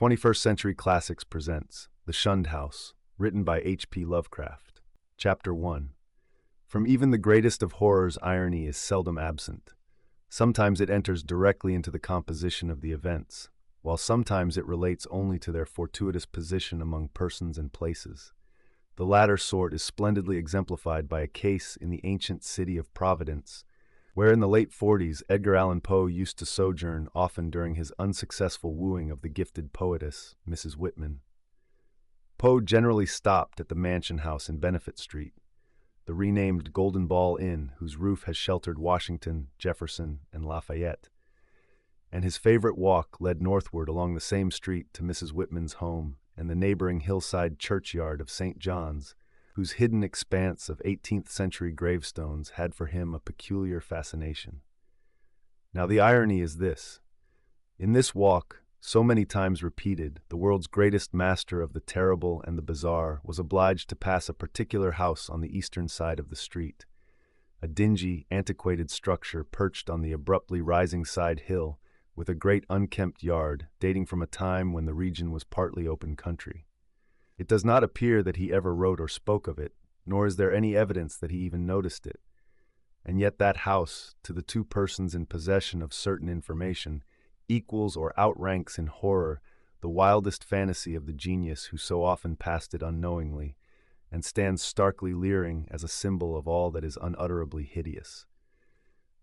21st Century Classics presents The Shunned House, written by H.P. Lovecraft. Chapter 1. From even the greatest of horrors, irony is seldom absent. Sometimes it enters directly into the composition of the events, while sometimes it relates only to their fortuitous position among persons and places. The latter sort is splendidly exemplified by a case in the ancient city of Providence, where in the late 40s Edgar Allan Poe used to sojourn, often during his unsuccessful wooing of the gifted poetess, Mrs. Whitman. Poe generally stopped at the mansion house in Benefit Street, the renamed Golden Ball Inn, whose roof has sheltered Washington, Jefferson, and Lafayette, and his favorite walk led northward along the same street to Mrs. Whitman's home and the neighboring hillside churchyard of St. John's, whose hidden expanse of 18th-century gravestones had for him a peculiar fascination. Now the irony is this. In this walk, so many times repeated, the world's greatest master of the terrible and the bizarre was obliged to pass a particular house on the eastern side of the street, a dingy, antiquated structure perched on the abruptly rising side hill with a great unkempt yard dating from a time when the region was partly open country. It does not appear that he ever wrote or spoke of it, nor is there any evidence that he even noticed it. And yet that house, to the two persons in possession of certain information, equals or outranks in horror the wildest fantasy of the genius who so often passed it unknowingly, and stands starkly leering as a symbol of all that is unutterably hideous.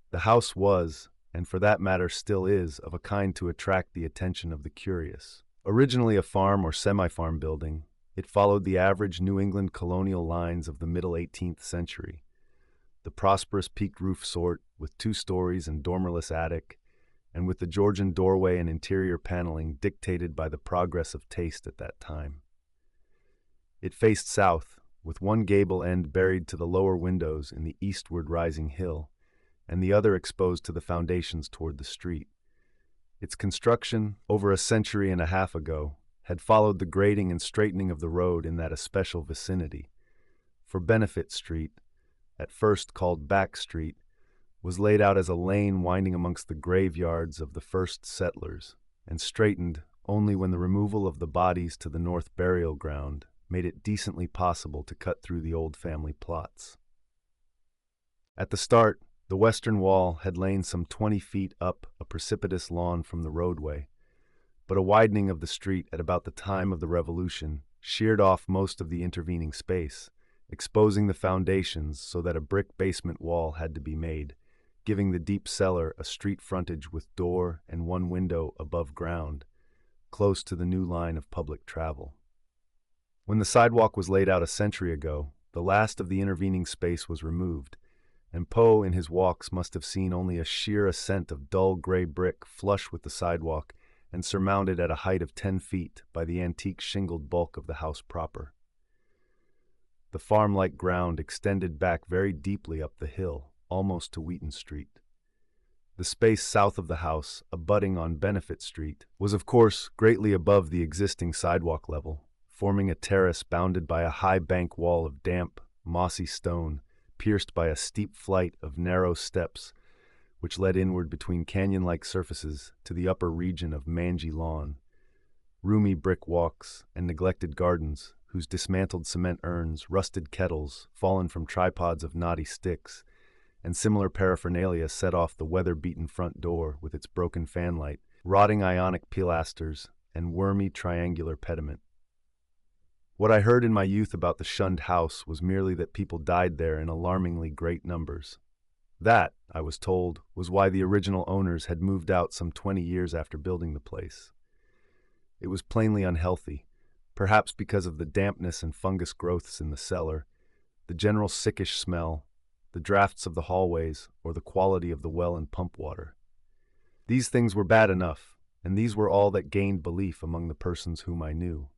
The house was, and for that matter still is, of a kind to attract the attention of the curious. Originally a farm or semi-farm building, it followed the average New England colonial lines of the middle 18th century. The prosperous peaked roof sort, with 2 stories and dormerless attic, and with the Georgian doorway and interior paneling dictated by the progress of taste at that time. It faced south, with one gable end buried to the lower windows in the eastward rising hill, and the other exposed to the foundations toward the street. Its construction, over a century and a half ago, had followed the grading and straightening of the road in that especial vicinity. For Benefit Street, at first called Back Street, was laid out as a lane winding amongst the graveyards of the first settlers, and straightened only when the removal of the bodies to the north burial ground made it decently possible to cut through the old family plots. At the start, the western wall had lain some 20 feet up a precipitous lawn from the roadway, but a widening of the street at about the time of the Revolution sheared off most of the intervening space, exposing the foundations so that a brick basement wall had to be made, giving the deep cellar a street frontage with door and one window above ground, close to the new line of public travel. When the sidewalk was laid out a century ago, the last of the intervening space was removed, and Poe in his walks must have seen only a sheer ascent of dull gray brick flush with the sidewalk and surmounted at a height of 10 feet by the antique shingled bulk of the house proper. The farm-like ground extended back very deeply up the hill, almost to Wheaton Street. The space south of the house, abutting on Benefit Street, was of course greatly above the existing sidewalk level, forming a terrace bounded by a high bank wall of damp, mossy stone, pierced by a steep flight of narrow steps which led inward between canyon-like surfaces to the upper region of mangy lawn, roomy brick walks, and neglected gardens whose dismantled cement urns, rusted kettles, fallen from tripods of knotty sticks, and similar paraphernalia set off the weather-beaten front door with its broken fanlight, rotting ionic pilasters, and wormy triangular pediment. What I heard in my youth about the Shunned House was merely that people died there in alarmingly great numbers. That, I was told, was why the original owners had moved out some 20 years after building the place. It was plainly unhealthy, perhaps because of the dampness and fungus growths in the cellar, the general sickish smell, the drafts of the hallways, or the quality of the well and pump water. These things were bad enough, and these were all that gained belief among the persons whom I knew.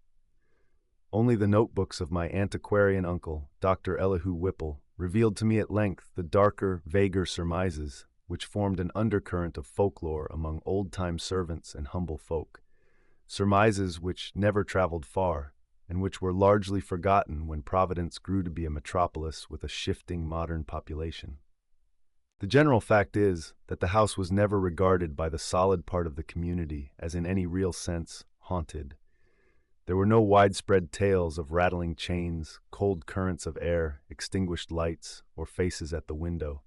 Only the notebooks of my antiquarian uncle, Dr. Elihu Whipple, revealed to me at length the darker, vaguer surmises which formed an undercurrent of folklore among old-time servants and humble folk, surmises which never traveled far, and which were largely forgotten when Providence grew to be a metropolis with a shifting modern population. The general fact is that the house was never regarded by the solid part of the community as in any real sense haunted. There were no widespread tales of rattling chains, cold currents of air, extinguished lights, or faces at the window.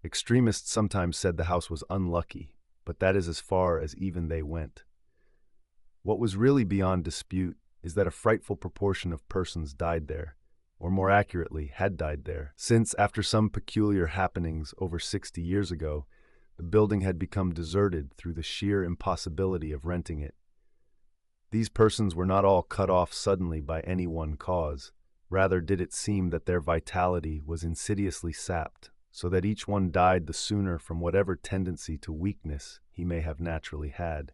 Extremists sometimes said the house was unlucky, but that is as far as even they went. What was really beyond dispute is that a frightful proportion of persons died there, or more accurately, had died there, since, after some peculiar happenings over 60 years ago, the building had become deserted through the sheer impossibility of renting it. These persons were not all cut off suddenly by any one cause. Rather did it seem that their vitality was insidiously sapped, so that each one died the sooner from whatever tendency to weakness he may have naturally had.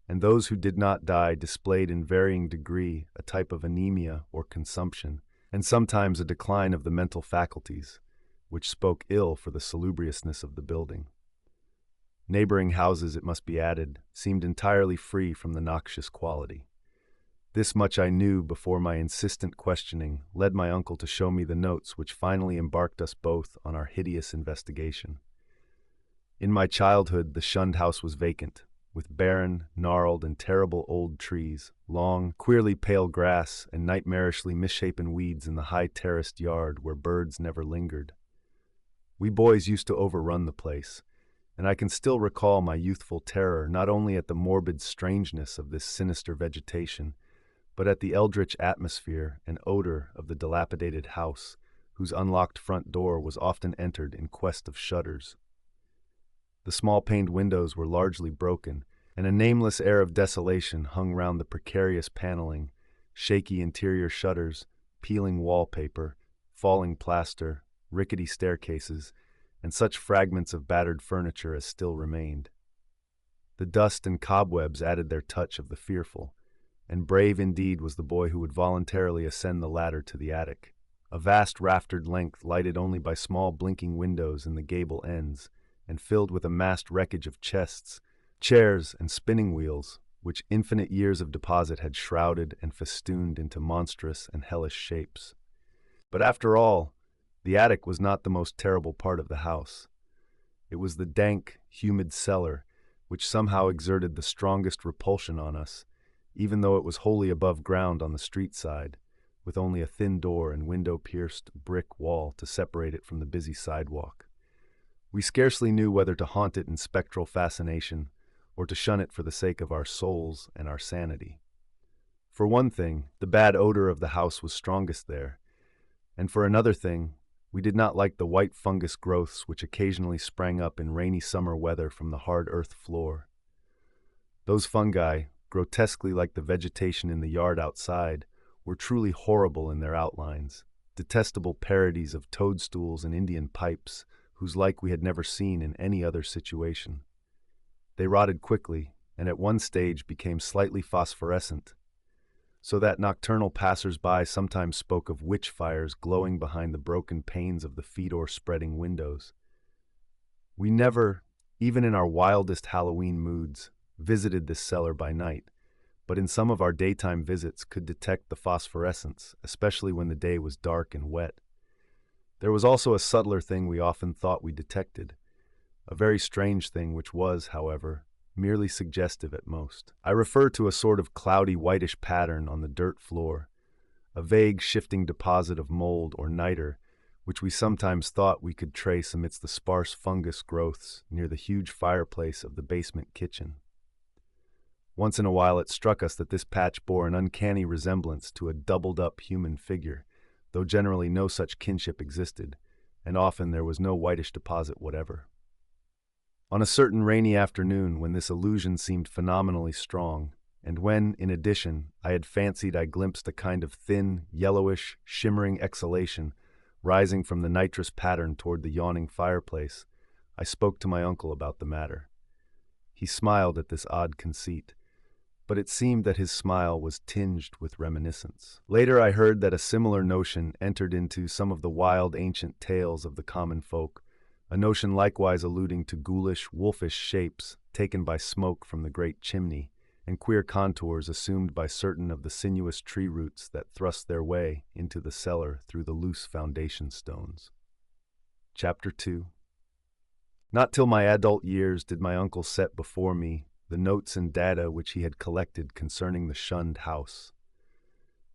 And those who did not die displayed in varying degree a type of anemia or consumption, and sometimes a decline of the mental faculties, which spoke ill for the salubriousness of the building. Neighboring houses, it must be added, seemed entirely free from the noxious quality. This much I knew before my insistent questioning led my uncle to show me the notes which finally embarked us both on our hideous investigation. In my childhood, the Shunned House was vacant, with barren, gnarled, and terrible old trees, long, queerly pale grass, and nightmarishly misshapen weeds in the high terraced yard where birds never lingered. We boys used to overrun the place, and I can still recall my youthful terror not only at the morbid strangeness of this sinister vegetation, but at the eldritch atmosphere and odor of the dilapidated house, whose unlocked front door was often entered in quest of shutters. The small-paned windows were largely broken, and a nameless air of desolation hung round the precarious paneling, shaky interior shutters, peeling wallpaper, falling plaster, rickety staircases, and such fragments of battered furniture as still remained. The dust and cobwebs added their touch of the fearful, and brave indeed was the boy who would voluntarily ascend the ladder to the attic, a vast raftered length lighted only by small blinking windows in the gable ends, and filled with a massed wreckage of chests, chairs, and spinning wheels, which infinite years of deposit had shrouded and festooned into monstrous and hellish shapes. But after all, the attic was not the most terrible part of the house. It was the dank, humid cellar, which somehow exerted the strongest repulsion on us, even though it was wholly above ground on the street side, with only a thin door and window-pierced brick wall to separate it from the busy sidewalk. We scarcely knew whether to haunt it in spectral fascination, or to shun it for the sake of our souls and our sanity. For one thing, the bad odor of the house was strongest there, and for another thing, we did not like the white fungus growths which occasionally sprang up in rainy summer weather from the hard earth floor. Those fungi, grotesquely like the vegetation in the yard outside, were truly horrible in their outlines, detestable parodies of toadstools and Indian pipes, whose like we had never seen in any other situation. They rotted quickly, and at one stage became slightly phosphorescent, so that nocturnal passers-by sometimes spoke of witch fires glowing behind the broken panes of the feet-or-spreading windows. We never, even in our wildest Halloween moods, visited this cellar by night, but in some of our daytime visits could detect the phosphorescence, especially when the day was dark and wet. There was also a subtler thing we often thought we detected, a very strange thing which was, however, merely suggestive at most. I refer to a sort of cloudy whitish pattern on the dirt floor, a vague shifting deposit of mold or niter, which we sometimes thought we could trace amidst the sparse fungus growths near the huge fireplace of the basement kitchen. Once in a while it struck us that this patch bore an uncanny resemblance to a doubled-up human figure, though generally no such kinship existed, and often there was no whitish deposit whatever. On a certain rainy afternoon when this illusion seemed phenomenally strong, and when, in addition, I had fancied I glimpsed a kind of thin, yellowish, shimmering exhalation rising from the nitrous pattern toward the yawning fireplace, I spoke to my uncle about the matter. He smiled at this odd conceit, but it seemed that his smile was tinged with reminiscence. Later I heard that a similar notion entered into some of the wild ancient tales of the common folk, a notion likewise alluding to ghoulish, wolfish shapes taken by smoke from the great chimney, and queer contours assumed by certain of the sinuous tree roots that thrust their way into the cellar through the loose foundation stones. Chapter 2. Not till my adult years did my uncle set before me, the notes and data which he had collected concerning the Shunned House.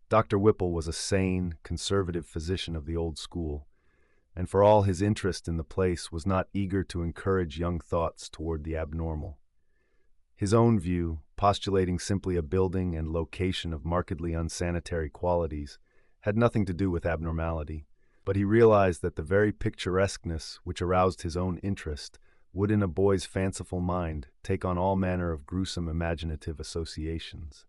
Dr. Whipple was a sane, conservative physician of the old school, and for all his interest in the place was not eager to encourage young thoughts toward the abnormal. His own view, postulating simply a building and location of markedly unsanitary qualities, had nothing to do with abnormality, but he realized that the very picturesqueness which aroused his own interest would in a boy's fanciful mind take on all manner of gruesome imaginative associations.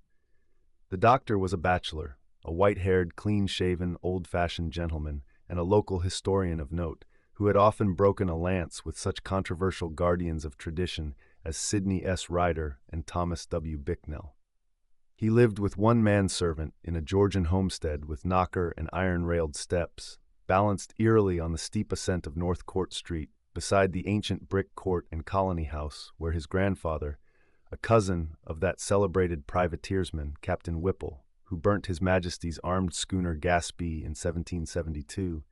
The doctor was a bachelor, a white-haired, clean-shaven, old-fashioned gentleman, and a local historian of note, who had often broken a lance with such controversial guardians of tradition as Sidney S. Ryder and Thomas W. Bicknell. He lived with one manservant in a Georgian homestead with knocker and iron-railed steps, balanced eerily on the steep ascent of North Court Street, beside the ancient brick court and colony house where his grandfather, a cousin of that celebrated privateersman, Captain Whipple, who burnt His Majesty's armed schooner Gaspee in 1772,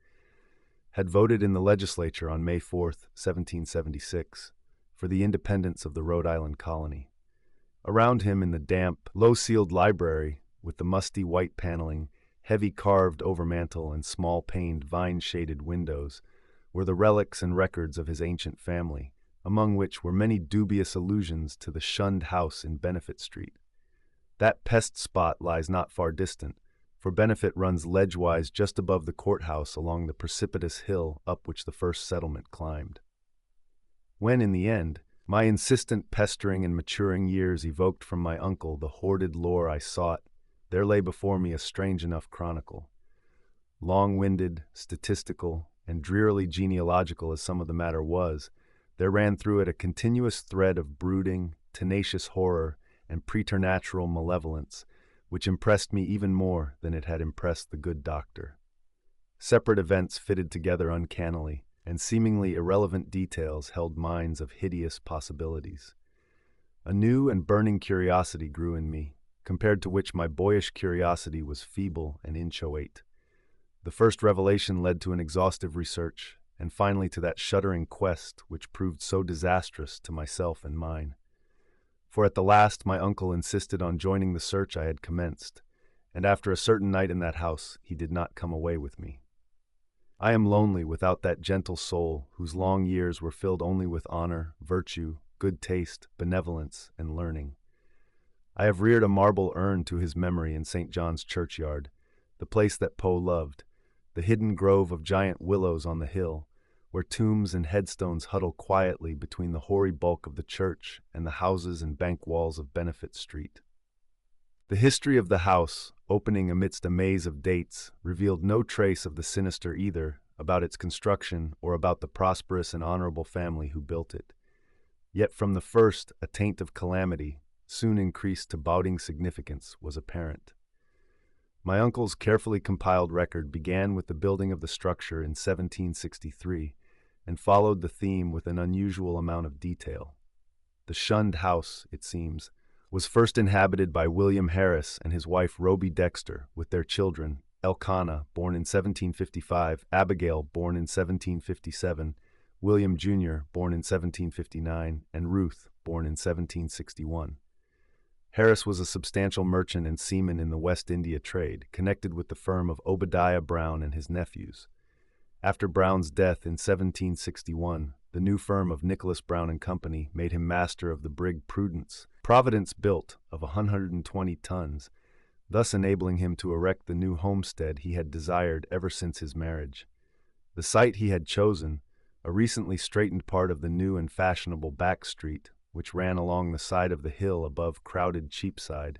had voted in the legislature on May 4, 1776, for the independence of the Rhode Island colony. Around him in the damp, low-ceiled library, with the musty white paneling, heavy carved overmantel and small-paned, vine-shaded windows, were the relics and records of his ancient family, among which were many dubious allusions to the Shunned House in Benefit Street. That pest spot lies not far distant, for Benefit runs ledgewise just above the courthouse along the precipitous hill up which the first settlement climbed. When, in the end, my insistent pestering and maturing years evoked from my uncle the hoarded lore I sought, there lay before me a strange enough chronicle. Long-winded, statistical, and drearily genealogical as some of the matter was, there ran through it a continuous thread of brooding, tenacious horror, and preternatural malevolence, which impressed me even more than it had impressed the good doctor. Separate events fitted together uncannily, and seemingly irrelevant details held minds of hideous possibilities. A new and burning curiosity grew in me, compared to which my boyish curiosity was feeble and inchoate. The first revelation led to an exhaustive research, and finally to that shuddering quest which proved so disastrous to myself and mine. For at the last my uncle insisted on joining the search I had commenced, and after a certain night in that house he did not come away with me. I am lonely without that gentle soul whose long years were filled only with honor, virtue, good taste, benevolence, and learning. I have reared a marble urn to his memory in St. John's churchyard, the place that Poe loved, the hidden grove of giant willows on the hill, where tombs and headstones huddle quietly between the hoary bulk of the church and the houses and bank walls of Benefit Street. The history of the house, opening amidst a maze of dates, revealed no trace of the sinister either about its construction or about the prosperous and honorable family who built it. Yet from the first, a taint of calamity, soon increased to boding significance, was apparent. My uncle's carefully compiled record began with the building of the structure in 1763, and followed the theme with an unusual amount of detail. The Shunned House, it seems, was first inhabited by William Harris and his wife Roby Dexter, with their children, Elkanah, born in 1755, Abigail, born in 1757, William Jr., born in 1759, and Ruth, born in 1761. Harris was a substantial merchant and seaman in the West India trade, connected with the firm of Obadiah Brown and his nephews. After Brown's death in 1761, the new firm of Nicholas Brown and Company made him master of the brig Prudence, Providence built, of 120 tons, thus enabling him to erect the new homestead he had desired ever since his marriage. The site he had chosen, a recently straightened part of the new and fashionable back street, which ran along the side of the hill above crowded Cheapside,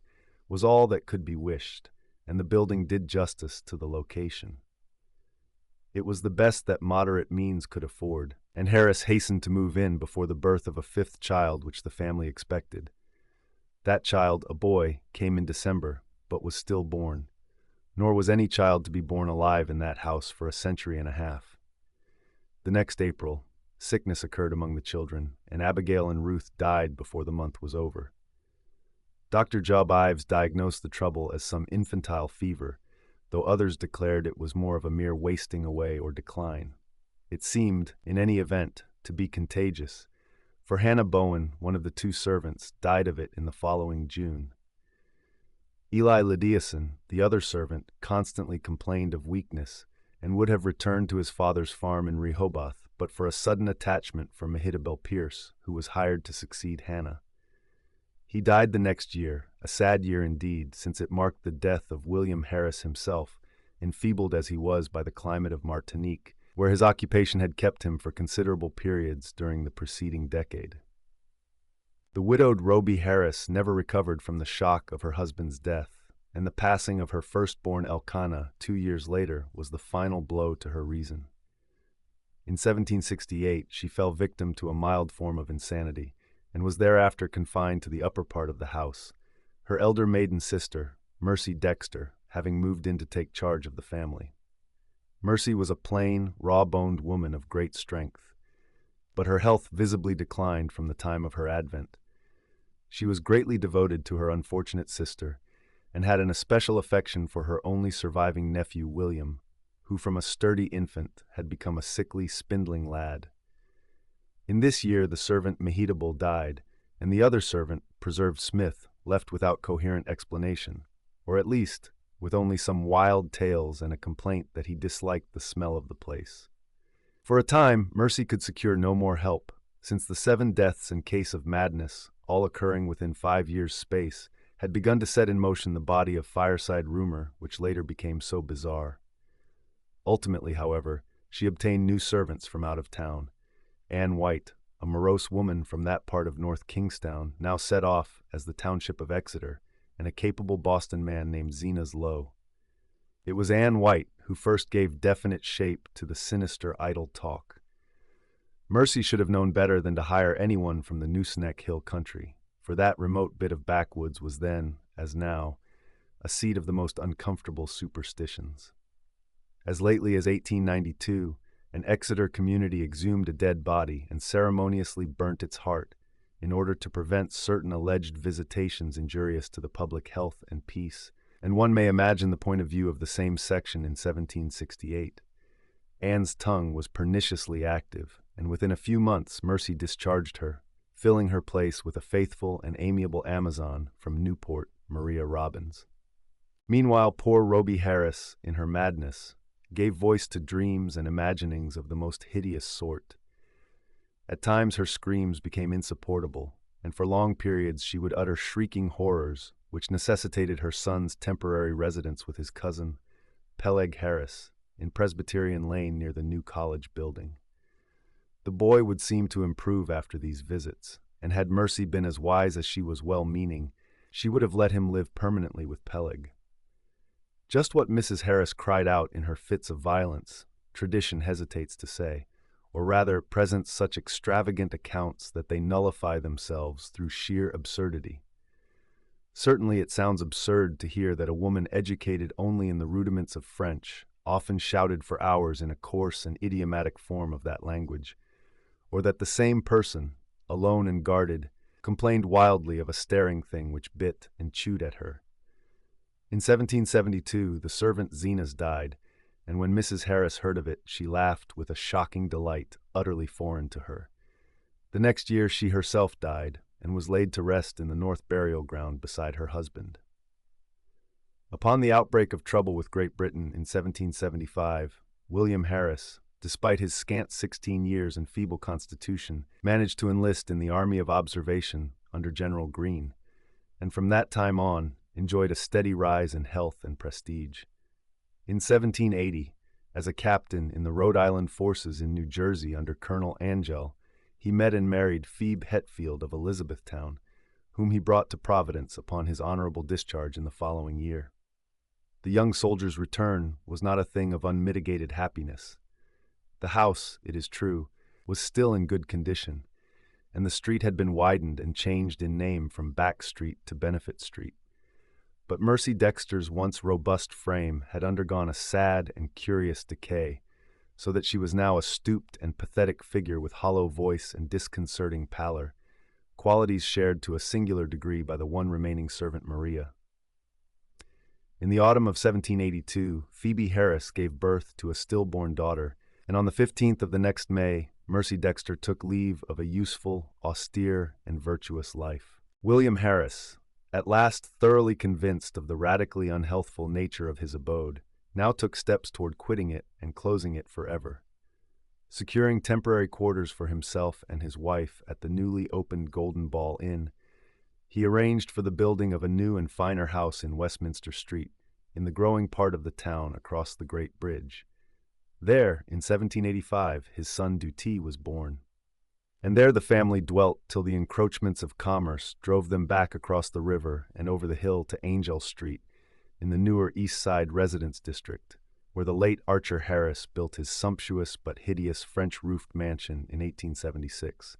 was all that could be wished, and the building did justice to the location. It was the best that moderate means could afford, and Harris hastened to move in before the birth of a fifth child which the family expected. That child, a boy, came in December, but was still born, nor was any child to be born alive in that house for a century and a half. The next April, sickness occurred among the children, and Abigail and Ruth died before the month was over. Dr. Job Ives diagnosed the trouble as some infantile fever, though others declared it was more of a mere wasting away or decline. It seemed, in any event, to be contagious, for Hannah Bowen, one of the two servants, died of it in the following June. Eli Lydiason, the other servant, constantly complained of weakness and would have returned to his father's farm in Rehoboth but for a sudden attachment for Mehitabel Pierce, who was hired to succeed Hannah. He died the next year, a sad year indeed, since it marked the death of William Harris himself, enfeebled as he was by the climate of Martinique, where his occupation had kept him for considerable periods during the preceding decade. The widowed Roby Harris never recovered from the shock of her husband's death, and the passing of her firstborn Elkanah 2 years later was the final blow to her reason. In 1768, she fell victim to a mild form of insanity, and was thereafter confined to the upper part of the house, her elder maiden sister, Mercy Dexter, having moved in to take charge of the family. Mercy was a plain, raw-boned woman of great strength, but her health visibly declined from the time of her advent. She was greatly devoted to her unfortunate sister, and had an especial affection for her only surviving nephew, William, who from a sturdy infant had become a sickly, spindling lad. In this year the servant Mehitabel died, and the other servant, Preserved Smith, left without coherent explanation, or at least with only some wild tales and a complaint that he disliked the smell of the place. For a time, Mercy could secure no more help, since the 7 deaths in case of madness, all occurring within 5 years' space, had begun to set in motion the body of fireside rumor which later became so bizarre. Ultimately, however, she obtained new servants from out of town. Anne White, a morose woman from that part of North Kingstown, now set off as the township of Exeter, and a capable Boston man named Zenas Lowe. It was Anne White who first gave definite shape to the sinister idle talk. Mercy should have known better than to hire anyone from the Nooseneck Hill country, for that remote bit of backwoods was then, as now, a seat of the most uncomfortable superstitions. As lately as 1892, an Exeter community exhumed a dead body and ceremoniously burnt its heart in order to prevent certain alleged visitations injurious to the public health and peace, and one may imagine the point of view of the same section in 1768. Anne's tongue was perniciously active, and within a few months Mercy discharged her, filling her place with a faithful and amiable Amazon from Newport, Maria Robbins. Meanwhile, poor Roby Harris, in her madness, gave voice to dreams and imaginings of the most hideous sort. At times her screams became insupportable, and for long periods she would utter shrieking horrors which necessitated her son's temporary residence with his cousin, Peleg Harris, in Presbyterian Lane near the new college building. The boy would seem to improve after these visits, and had Mercy been as wise as she was well-meaning, she would have let him live permanently with Peleg. Just what Mrs. Harris cried out in her fits of violence, tradition hesitates to say, or rather presents such extravagant accounts that they nullify themselves through sheer absurdity. Certainly it sounds absurd to hear that a woman educated only in the rudiments of French often shouted for hours in a coarse and idiomatic form of that language, or that the same person, alone and guarded, complained wildly of a staring thing which bit and chewed at her. In 1772, the servant Zenas died, and when Mrs. Harris heard of it, she laughed with a shocking delight utterly foreign to her. The next year she herself died, and was laid to rest in the North Burial Ground beside her husband. Upon the outbreak of trouble with Great Britain in 1775, William Harris, despite his scant 16 years and feeble constitution, managed to enlist in the Army of Observation under General Greene, and from that time on enjoyed a steady rise in health and prestige. In 1780, as a captain in the Rhode Island forces in New Jersey under Colonel Angell, he met and married Phoebe Hetfield of Elizabethtown, whom he brought to Providence upon his honorable discharge in the following year. The young soldier's return was not a thing of unmitigated happiness. The house, it is true, was still in good condition, and the street had been widened and changed in name from Back Street to Benefit Street. But Mercy Dexter's once robust frame had undergone a sad and curious decay, so that she was now a stooped and pathetic figure with hollow voice and disconcerting pallor, qualities shared to a singular degree by the one remaining servant Maria. In the autumn of 1782, Phoebe Harris gave birth to a stillborn daughter, and on the 15th of the next May, Mercy Dexter took leave of a useful, austere, and virtuous life. William Harris, at last thoroughly convinced of the radically unhealthful nature of his abode, now took steps toward quitting it and closing it forever. Securing temporary quarters for himself and his wife at the newly opened Golden Ball Inn, he arranged for the building of a new and finer house in Westminster Street, in the growing part of the town across the Great Bridge. There, in 1785, his son Duty was born. And there the family dwelt till the encroachments of commerce drove them back across the river and over the hill to Angel Street, in the newer East Side residence district, where the late Archer Harris built his sumptuous but hideous French-roofed mansion in 1876.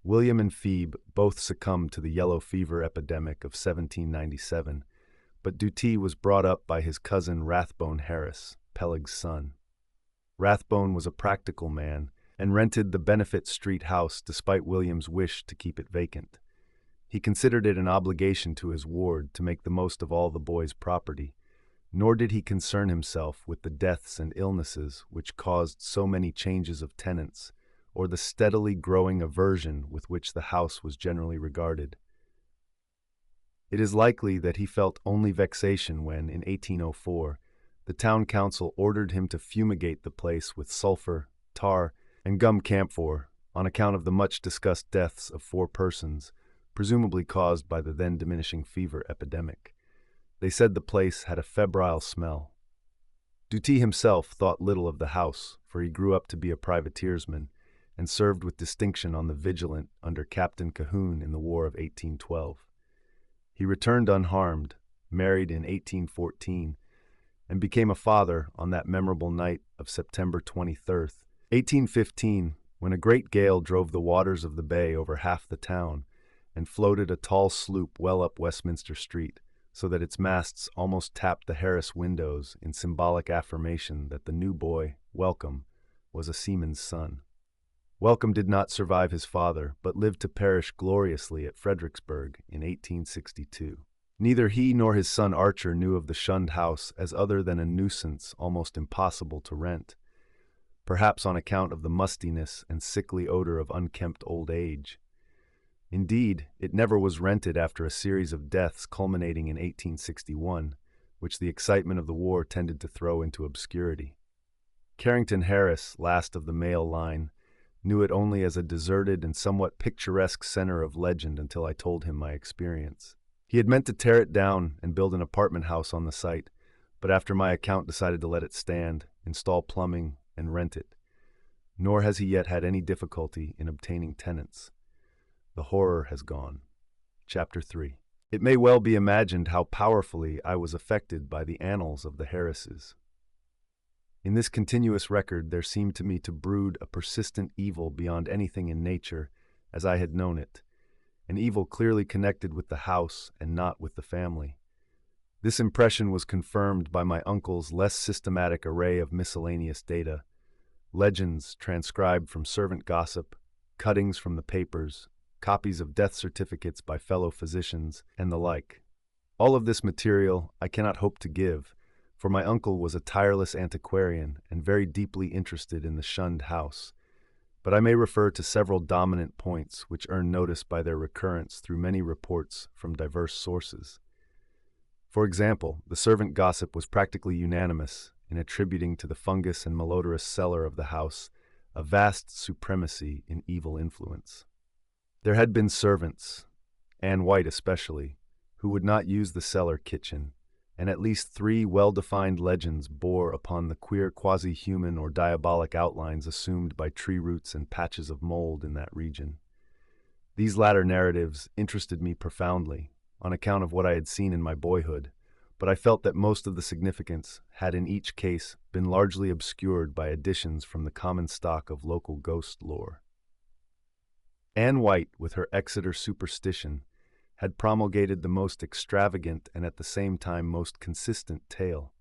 William and Phoebe both succumbed to the yellow fever epidemic of 1797, but Duty was brought up by his cousin Rathbone Harris, Peleg's son. Rathbone was a practical man and rented the Benefit Street house despite William's wish to keep it vacant. He considered it an obligation to his ward to make the most of all the boy's property, nor did he concern himself with the deaths and illnesses which caused so many changes of tenants, or the steadily growing aversion with which the house was generally regarded. It is likely that he felt only vexation when, in 1804, the town council ordered him to fumigate the place with sulfur, tar, and gum camphor on account of the much-discussed deaths of 4 persons, presumably caused by the then diminishing fever epidemic. They said the place had a febrile smell. Duty himself thought little of the house, for he grew up to be a privateersman and served with distinction on the Vigilant under Captain Cahoon in the War of 1812. He returned unharmed, married in 1814, and became a father on that memorable night of September 23rd, 1815, when a great gale drove the waters of the bay over half the town and floated a tall sloop well up Westminster Street, so that its masts almost tapped the Harris windows in symbolic affirmation that the new boy, Welcome, was a seaman's son. Welcome did not survive his father, but lived to perish gloriously at Fredericksburg in 1862. Neither he nor his son Archer knew of the Shunned House as other than a nuisance almost impossible to rent, perhaps on account of the mustiness and sickly odor of unkempt old age. Indeed, it never was rented after a series of deaths culminating in 1861, which the excitement of the war tended to throw into obscurity. Carrington Harris, last of the male line, knew it only as a deserted and somewhat picturesque center of legend until I told him my experience. He had meant to tear it down and build an apartment house on the site, but after my account decided to let it stand, install plumbing, and rent it. Nor has he yet had any difficulty in obtaining tenants. The horror has gone. Chapter 3. It may well be imagined how powerfully I was affected by the annals of the Harrises. In this continuous record there seemed to me to brood a persistent evil beyond anything in nature as I had known it, an evil clearly connected with the house and not with the family. This impression was confirmed by my uncle's less systematic array of miscellaneous data, legends transcribed from servant gossip, cuttings from the papers, copies of death certificates by fellow physicians, and the like. All of this material I cannot hope to give, for my uncle was a tireless antiquarian and very deeply interested in the Shunned House, but I may refer to several dominant points which earn notice by their recurrence through many reports from diverse sources. For example, the servant gossip was practically unanimous in attributing to the fungus and malodorous cellar of the house a vast supremacy in evil influence. There had been servants, Anne White especially, who would not use the cellar kitchen, and at least 3 well-defined legends bore upon the queer quasi-human or diabolic outlines assumed by tree roots and patches of mold in that region. These latter narratives interested me profoundly, on account of what I had seen in my boyhood, but I felt that most of the significance had in each case been largely obscured by additions from the common stock of local ghost lore. Anne White, with her Exeter superstition, had promulgated the most extravagant and at the same time most consistent tale,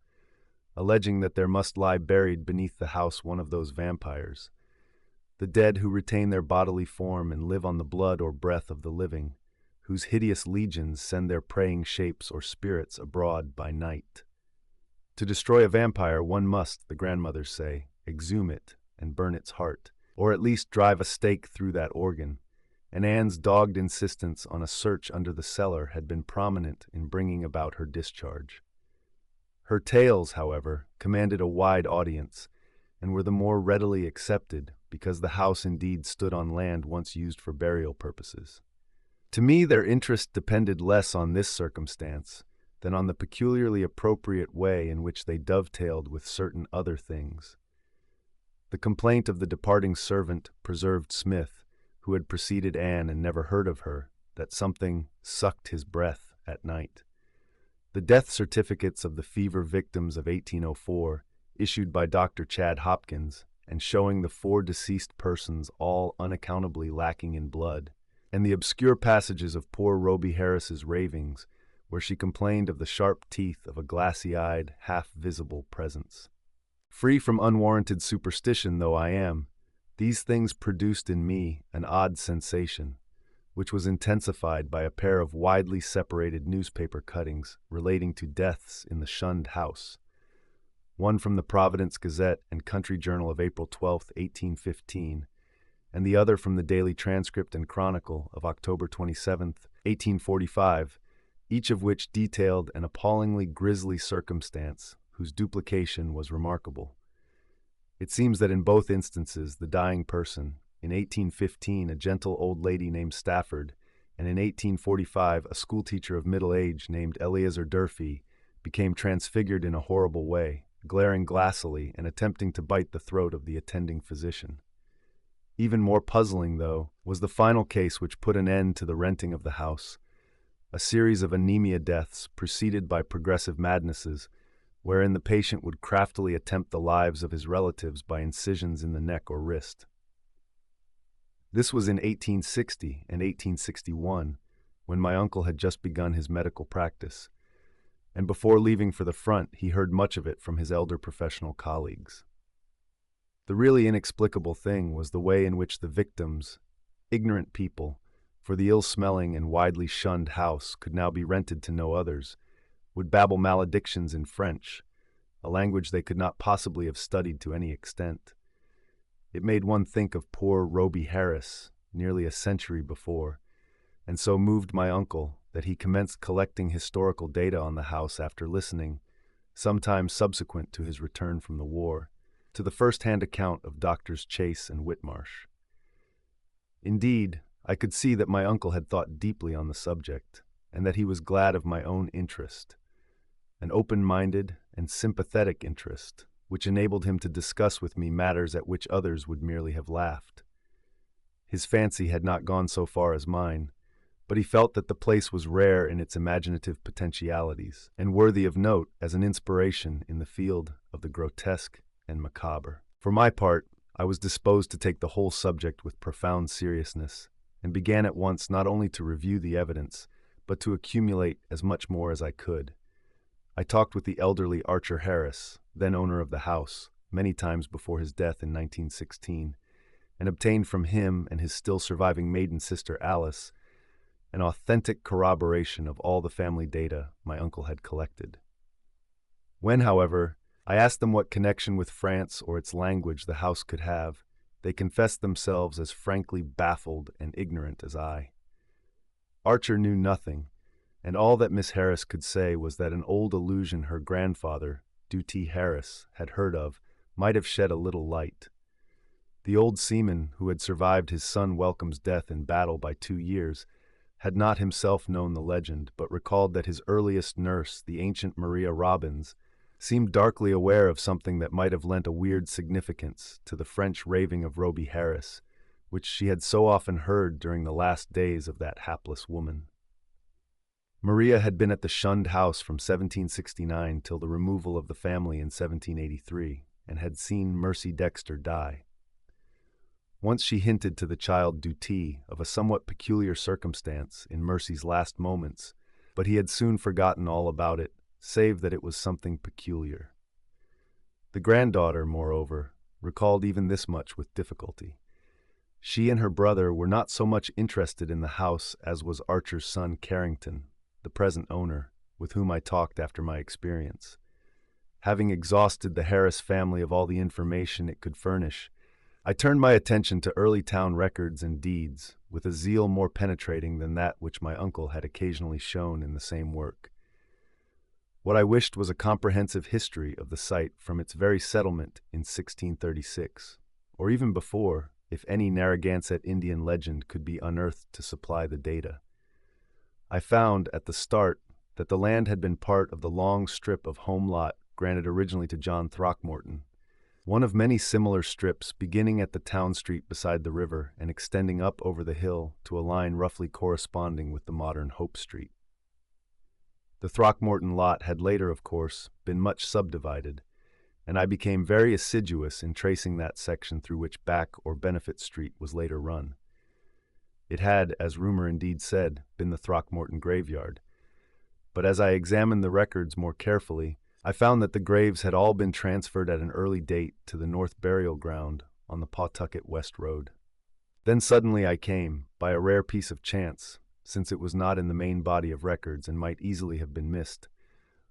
alleging that there must lie buried beneath the house one of those vampires, the dead who retain their bodily form and live on the blood or breath of the living, whose hideous legions send their preying shapes or spirits abroad by night. To destroy a vampire one must, the grandmothers say, exhume it and burn its heart, or at least drive a stake through that organ, and Anne's dogged insistence on a search under the cellar had been prominent in bringing about her discharge. Her tales, however, commanded a wide audience, and were the more readily accepted because the house indeed stood on land once used for burial purposes. To me, their interest depended less on this circumstance than on the peculiarly appropriate way in which they dovetailed with certain other things. The complaint of the departing servant, Preserved Smith, who had preceded Anne and never heard of her, that something sucked his breath at night. The death certificates of the fever victims of 1804, issued by Dr. Chad Hopkins, and showing the 4 deceased persons all unaccountably lacking in blood, and the obscure passages of poor Roby Harris's ravings, where she complained of the sharp teeth of a glassy-eyed, half-visible presence. Free from unwarranted superstition though I am, these things produced in me an odd sensation, which was intensified by a pair of widely separated newspaper cuttings relating to deaths in the Shunned House, one from the Providence Gazette and Country Journal of April 12, 1815, and the other from the Daily Transcript and Chronicle of October 27, 1845, each of which detailed an appallingly grisly circumstance whose duplication was remarkable. It seems that in both instances the dying person, in 1815 a gentle old lady named Stafford, and in 1845 a schoolteacher of middle age named Eleazar Durfee, became transfigured in a horrible way, glaring glassily and attempting to bite the throat of the attending physician. Even more puzzling, though, was the final case which put an end to the renting of the house, a series of anemia deaths preceded by progressive madnesses, wherein the patient would craftily attempt the lives of his relatives by incisions in the neck or wrist. This was in 1860 and 1861, when my uncle had just begun his medical practice, and before leaving for the front he heard much of it from his elder professional colleagues. The really inexplicable thing was the way in which the victims, ignorant people, for the ill-smelling and widely shunned house could now be rented to no others, would babble maledictions in French, a language they could not possibly have studied to any extent. It made one think of poor Roby Harris, nearly a century before, and so moved my uncle that he commenced collecting historical data on the house after listening, sometime subsequent to his return from the war, to the first-hand account of Doctors Chase and Whitmarsh. Indeed, I could see that my uncle had thought deeply on the subject, and that he was glad of my own interest, an open-minded and sympathetic interest, which enabled him to discuss with me matters at which others would merely have laughed. His fancy had not gone so far as mine, but he felt that the place was rare in its imaginative potentialities, and worthy of note as an inspiration in the field of the grotesque and macabre. For my part, I was disposed to take the whole subject with profound seriousness, and began at once not only to review the evidence, but to accumulate as much more as I could. I talked with the elderly Archer Harris, then owner of the house, many times before his death in 1916, and obtained from him and his still surviving maiden sister Alice an authentic corroboration of all the family data my uncle had collected. When, however, I asked them what connection with France or its language the house could have, they confessed themselves as frankly baffled and ignorant as I. Archer knew nothing, and all that Miss Harris could say was that an old allusion her grandfather, Duty Harris, had heard of might have shed a little light. The old seaman, who had survived his son Welcome's death in battle by 2 years, had not himself known the legend, but recalled that his earliest nurse, the ancient Maria Robbins, seemed darkly aware of something that might have lent a weird significance to the French raving of Roby Harris, which she had so often heard during the last days of that hapless woman. Maria had been at the Shunned House from 1769 till the removal of the family in 1783, and had seen Mercy Dexter die. Once she hinted to the child Duty of a somewhat peculiar circumstance in Mercy's last moments, but he had soon forgotten all about it, save that it was something peculiar. The granddaughter, moreover, recalled even this much with difficulty. She and her brother were not so much interested in the house as was Archer's son Carrington, the present owner, with whom I talked after my experience. Having exhausted the Harris family of all the information it could furnish, I turned my attention to early town records and deeds, with a zeal more penetrating than that which my uncle had occasionally shown in the same work. What I wished was a comprehensive history of the site from its very settlement in 1636, or even before, if any Narragansett Indian legend could be unearthed to supply the data. I found, at the start, that the land had been part of the long strip of home lot granted originally to John Throckmorton, one of many similar strips beginning at the town street beside the river and extending up over the hill to a line roughly corresponding with the modern Hope Street. The Throckmorton lot had later, of course, been much subdivided, and I became very assiduous in tracing that section through which Back or Benefit Street was later run. It had, as rumor indeed said, been the Throckmorton graveyard, but as I examined the records more carefully, I found that the graves had all been transferred at an early date to the North Burial Ground on the Pawtucket West Road. Then suddenly I came, by a rare piece of chance, since it was not in the main body of records and might easily have been missed,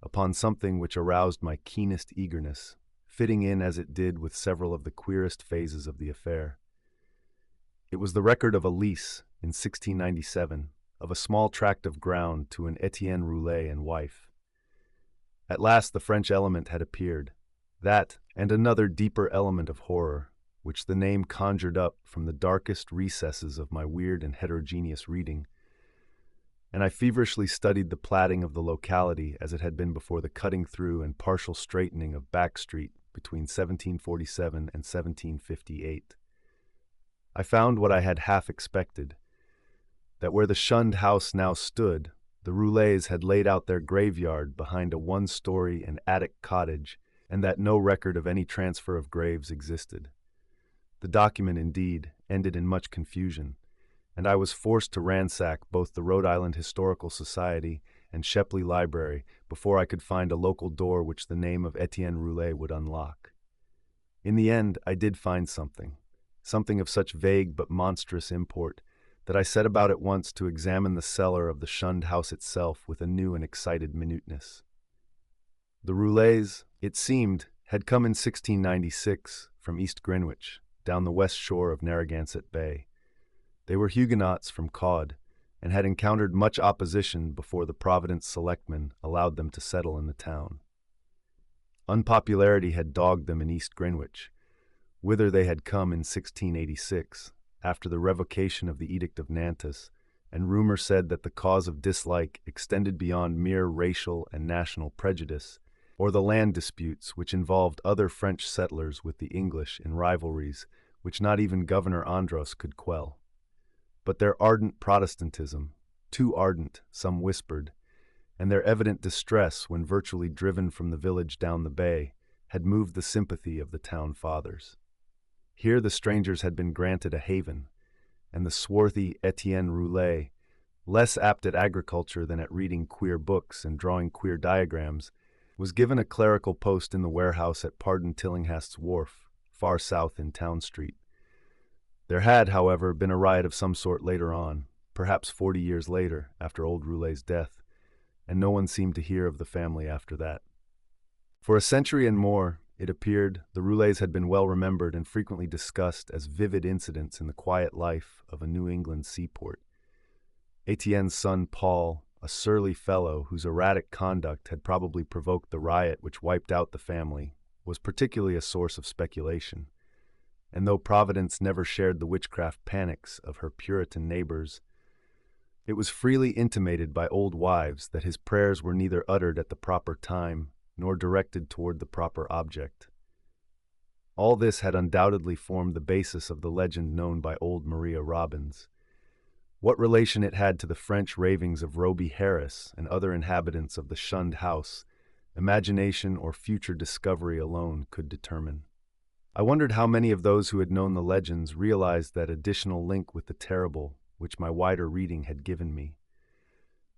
upon something which aroused my keenest eagerness, fitting in as it did with several of the queerest phases of the affair. It was the record of a lease, in 1697, of a small tract of ground to an Etienne Roulet and wife. At last the French element had appeared, that and another deeper element of horror, which the name conjured up from the darkest recesses of my weird and heterogeneous reading, and I feverishly studied the platting of the locality as it had been before the cutting through and partial straightening of Back Street between 1747 and 1758. I found what I had half expected, that where the Shunned House now stood, the Roulets had laid out their graveyard behind a one-story and attic cottage, and that no record of any transfer of graves existed. The document, indeed, ended in much confusion, and I was forced to ransack both the Rhode Island Historical Society and Shepley Library before I could find a local door which the name of Etienne Roulet would unlock. In the end, I did find something of such vague but monstrous import, that I set about at once to examine the cellar of the Shunned House itself with a new and excited minuteness. The Roulets, it seemed, had come in 1696 from East Greenwich, down the west shore of Narragansett Bay. They were Huguenots from Cod, and had encountered much opposition before the Providence selectmen allowed them to settle in the town. Unpopularity had dogged them in East Greenwich, whither they had come in 1686, after the revocation of the Edict of Nantes, and rumor said that the cause of dislike extended beyond mere racial and national prejudice, or the land disputes which involved other French settlers with the English in rivalries which not even Governor Andros could quell. But their ardent Protestantism, too ardent, some whispered, and their evident distress when virtually driven from the village down the bay, had moved the sympathy of the town fathers. Here the strangers had been granted a haven, and the swarthy Etienne Roulet, less apt at agriculture than at reading queer books and drawing queer diagrams, was given a clerical post in the warehouse at Pardon Tillinghast's wharf, far south in Town Street. There had, however, been a riot of some sort later on, perhaps 40 years later, after old Roulet's death, and no one seemed to hear of the family after that. For a century and more, it appeared, the Roulets had been well remembered and frequently discussed as vivid incidents in the quiet life of a New England seaport. Etienne's son Paul, a surly fellow whose erratic conduct had probably provoked the riot which wiped out the family, was particularly a source of speculation. And though Providence never shared the witchcraft panics of her Puritan neighbors, it was freely intimated by old wives that his prayers were neither uttered at the proper time nor directed toward the proper object. All this had undoubtedly formed the basis of the legend known by old Maria Robbins. What relation it had to the French ravings of Roby Harris and other inhabitants of the Shunned House, imagination or future discovery alone could determine. I wondered how many of those who had known the legends realized that additional link with the terrible which my wider reading had given me.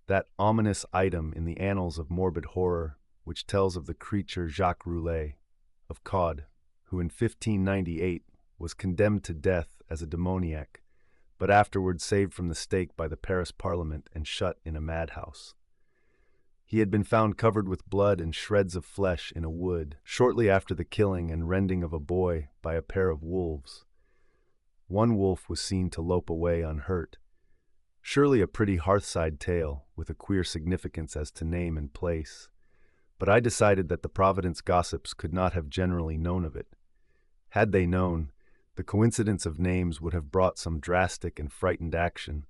That ominous item in the annals of morbid horror which tells of the creature Jacques Roulet, of Cod, who in 1598 was condemned to death as a demoniac, but afterward saved from the stake by the Paris Parliament and shut in a madhouse. He had been found covered with blood and shreds of flesh in a wood, shortly after the killing and rending of a boy by a pair of wolves, One wolf was seen to lope away unhurt. Surely a pretty hearthside tale with a queer significance as to name and place. But I decided that the Providence gossips could not have generally known of it. Had they known, the coincidence of names would have brought some drastic and frightened action.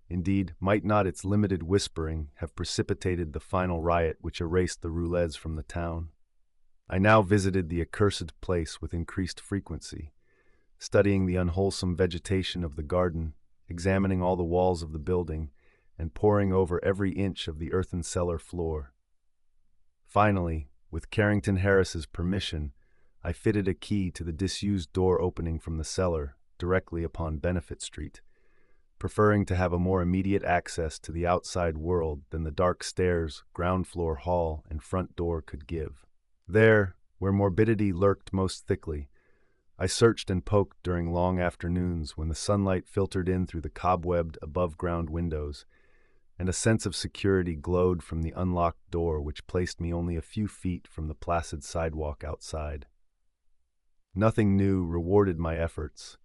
Indeed, might not its limited whispering have precipitated the final riot which erased the Roulets from the town? I now visited the accursed place with increased frequency, studying the unwholesome vegetation of the garden, examining all the walls of the building, and poring over every inch of the earthen cellar floor. Finally, with Carrington Harris's permission, I fitted a key to the disused door opening from the cellar directly upon Benefit Street, preferring to have a more immediate access to the outside world than the dark stairs, ground floor hall, and front door could give. There, where morbidity lurked most thickly, I searched and poked during long afternoons when the sunlight filtered in through the cobwebbed above-ground windows, and a sense of security glowed from the unlocked door which placed me only a few feet from the placid sidewalk outside. Nothing new rewarded my efforts,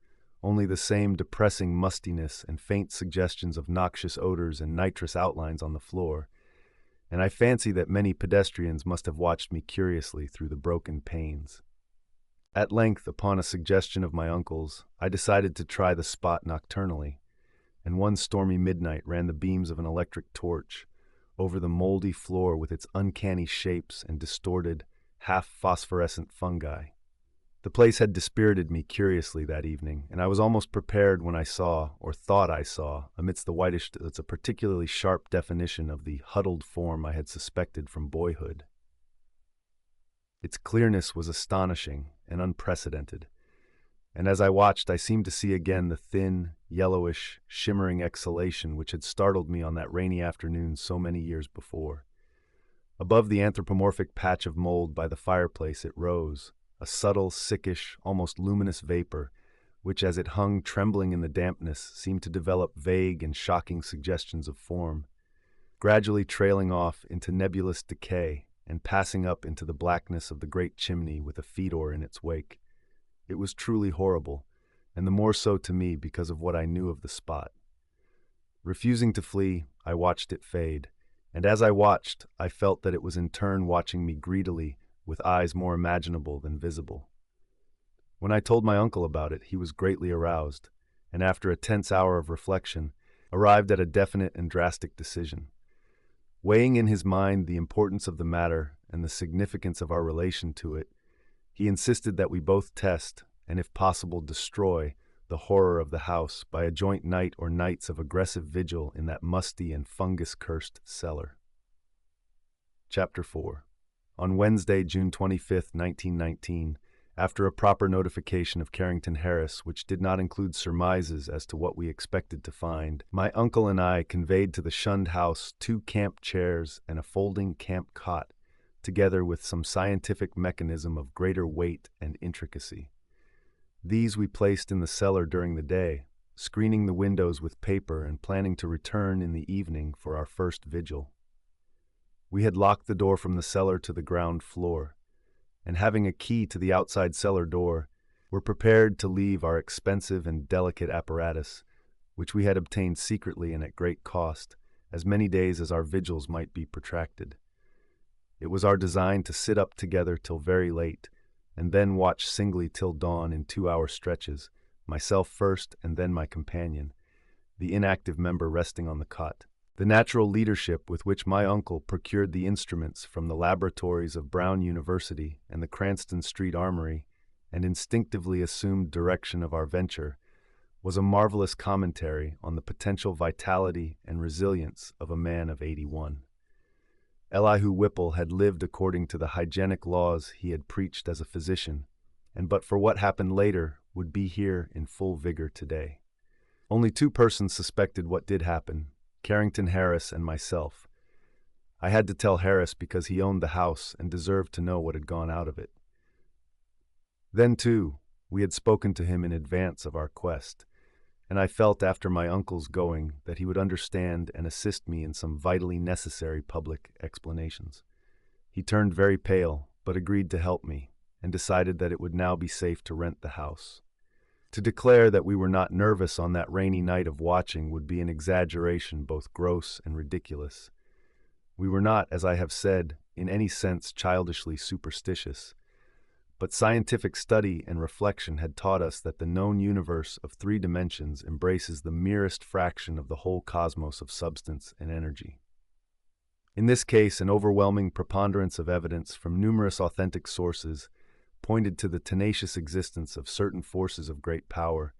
only the same depressing mustiness and faint suggestions of noxious odors and nitrous outlines on the floor, and I fancy that many pedestrians must have watched me curiously through the broken panes. At length, upon a suggestion of my uncle's, I decided to try the spot nocturnally, and one stormy midnight ran the beams of an electric torch over the moldy floor with its uncanny shapes and distorted, half-phosphorescent fungi. The place had dispirited me curiously that evening, and I was almost prepared when I saw, or thought I saw, amidst the whitish a particularly sharp definition of the huddled form I had suspected from boyhood. Its clearness was astonishing and unprecedented, and as I watched I seemed to see again the thin, yellowish, shimmering exhalation which had startled me on that rainy afternoon so many years before. Above the anthropomorphic patch of mold by the fireplace it rose, a subtle, sickish, almost luminous vapor, which as it hung trembling in the dampness seemed to develop vague and shocking suggestions of form, gradually trailing off into nebulous decay and passing up into the blackness of the great chimney with a fetor in its wake. It was truly horrible, and the more so to me because of what I knew of the spot. Refusing to flee, I watched it fade, and as I watched, I felt that it was in turn watching me greedily with eyes more imaginable than visible. When I told my uncle about it, he was greatly aroused, and after a tense hour of reflection, arrived at a definite and drastic decision. Weighing in his mind the importance of the matter and the significance of our relation to it, he insisted that we both test, and if possible destroy, the horror of the house by a joint night or nights of aggressive vigil in that musty and fungus-cursed cellar. Chapter 4. On Wednesday, June 25, 1919, after a proper notification of Carrington Harris, which did not include surmises as to what we expected to find, my uncle and I conveyed to the Shunned House 2 camp chairs and a folding camp cot, together with some scientific mechanism of greater weight and intricacy. These we placed in the cellar during the day, screening the windows with paper and planning to return in the evening for our first vigil. We had locked the door from the cellar to the ground floor, and having a key to the outside cellar door, were prepared to leave our expensive and delicate apparatus, which we had obtained secretly and at great cost, as many days as our vigils might be protracted. It was our design to sit up together till very late, and then watch singly till dawn in 2-hour stretches, myself first and then my companion, the inactive member resting on the cot. The natural leadership with which my uncle procured the instruments from the laboratories of Brown University and the Cranston Street Armory, and instinctively assumed direction of our venture, was a marvelous commentary on the potential vitality and resilience of a man of 81. Elihu Whipple had lived according to the hygienic laws he had preached as a physician, and but for what happened later, would be here in full vigor today. Only 2 persons suspected what did happen, Carrington Harris and myself. I had to tell Harris because he owned the house and deserved to know what had gone out of it. Then, too, we had spoken to him in advance of our quest, and I felt after my uncle's going that he would understand and assist me in some vitally necessary public explanations. He turned very pale, but agreed to help me, and decided that it would now be safe to rent the house. To declare that we were not nervous on that rainy night of watching would be an exaggeration both gross and ridiculous. We were not, as I have said, in any sense childishly superstitious, but scientific study and reflection had taught us that the known universe of 3 dimensions embraces the merest fraction of the whole cosmos of substance and energy. In this case, an overwhelming preponderance of evidence from numerous authentic sources pointed to the tenacious existence of certain forces of great power,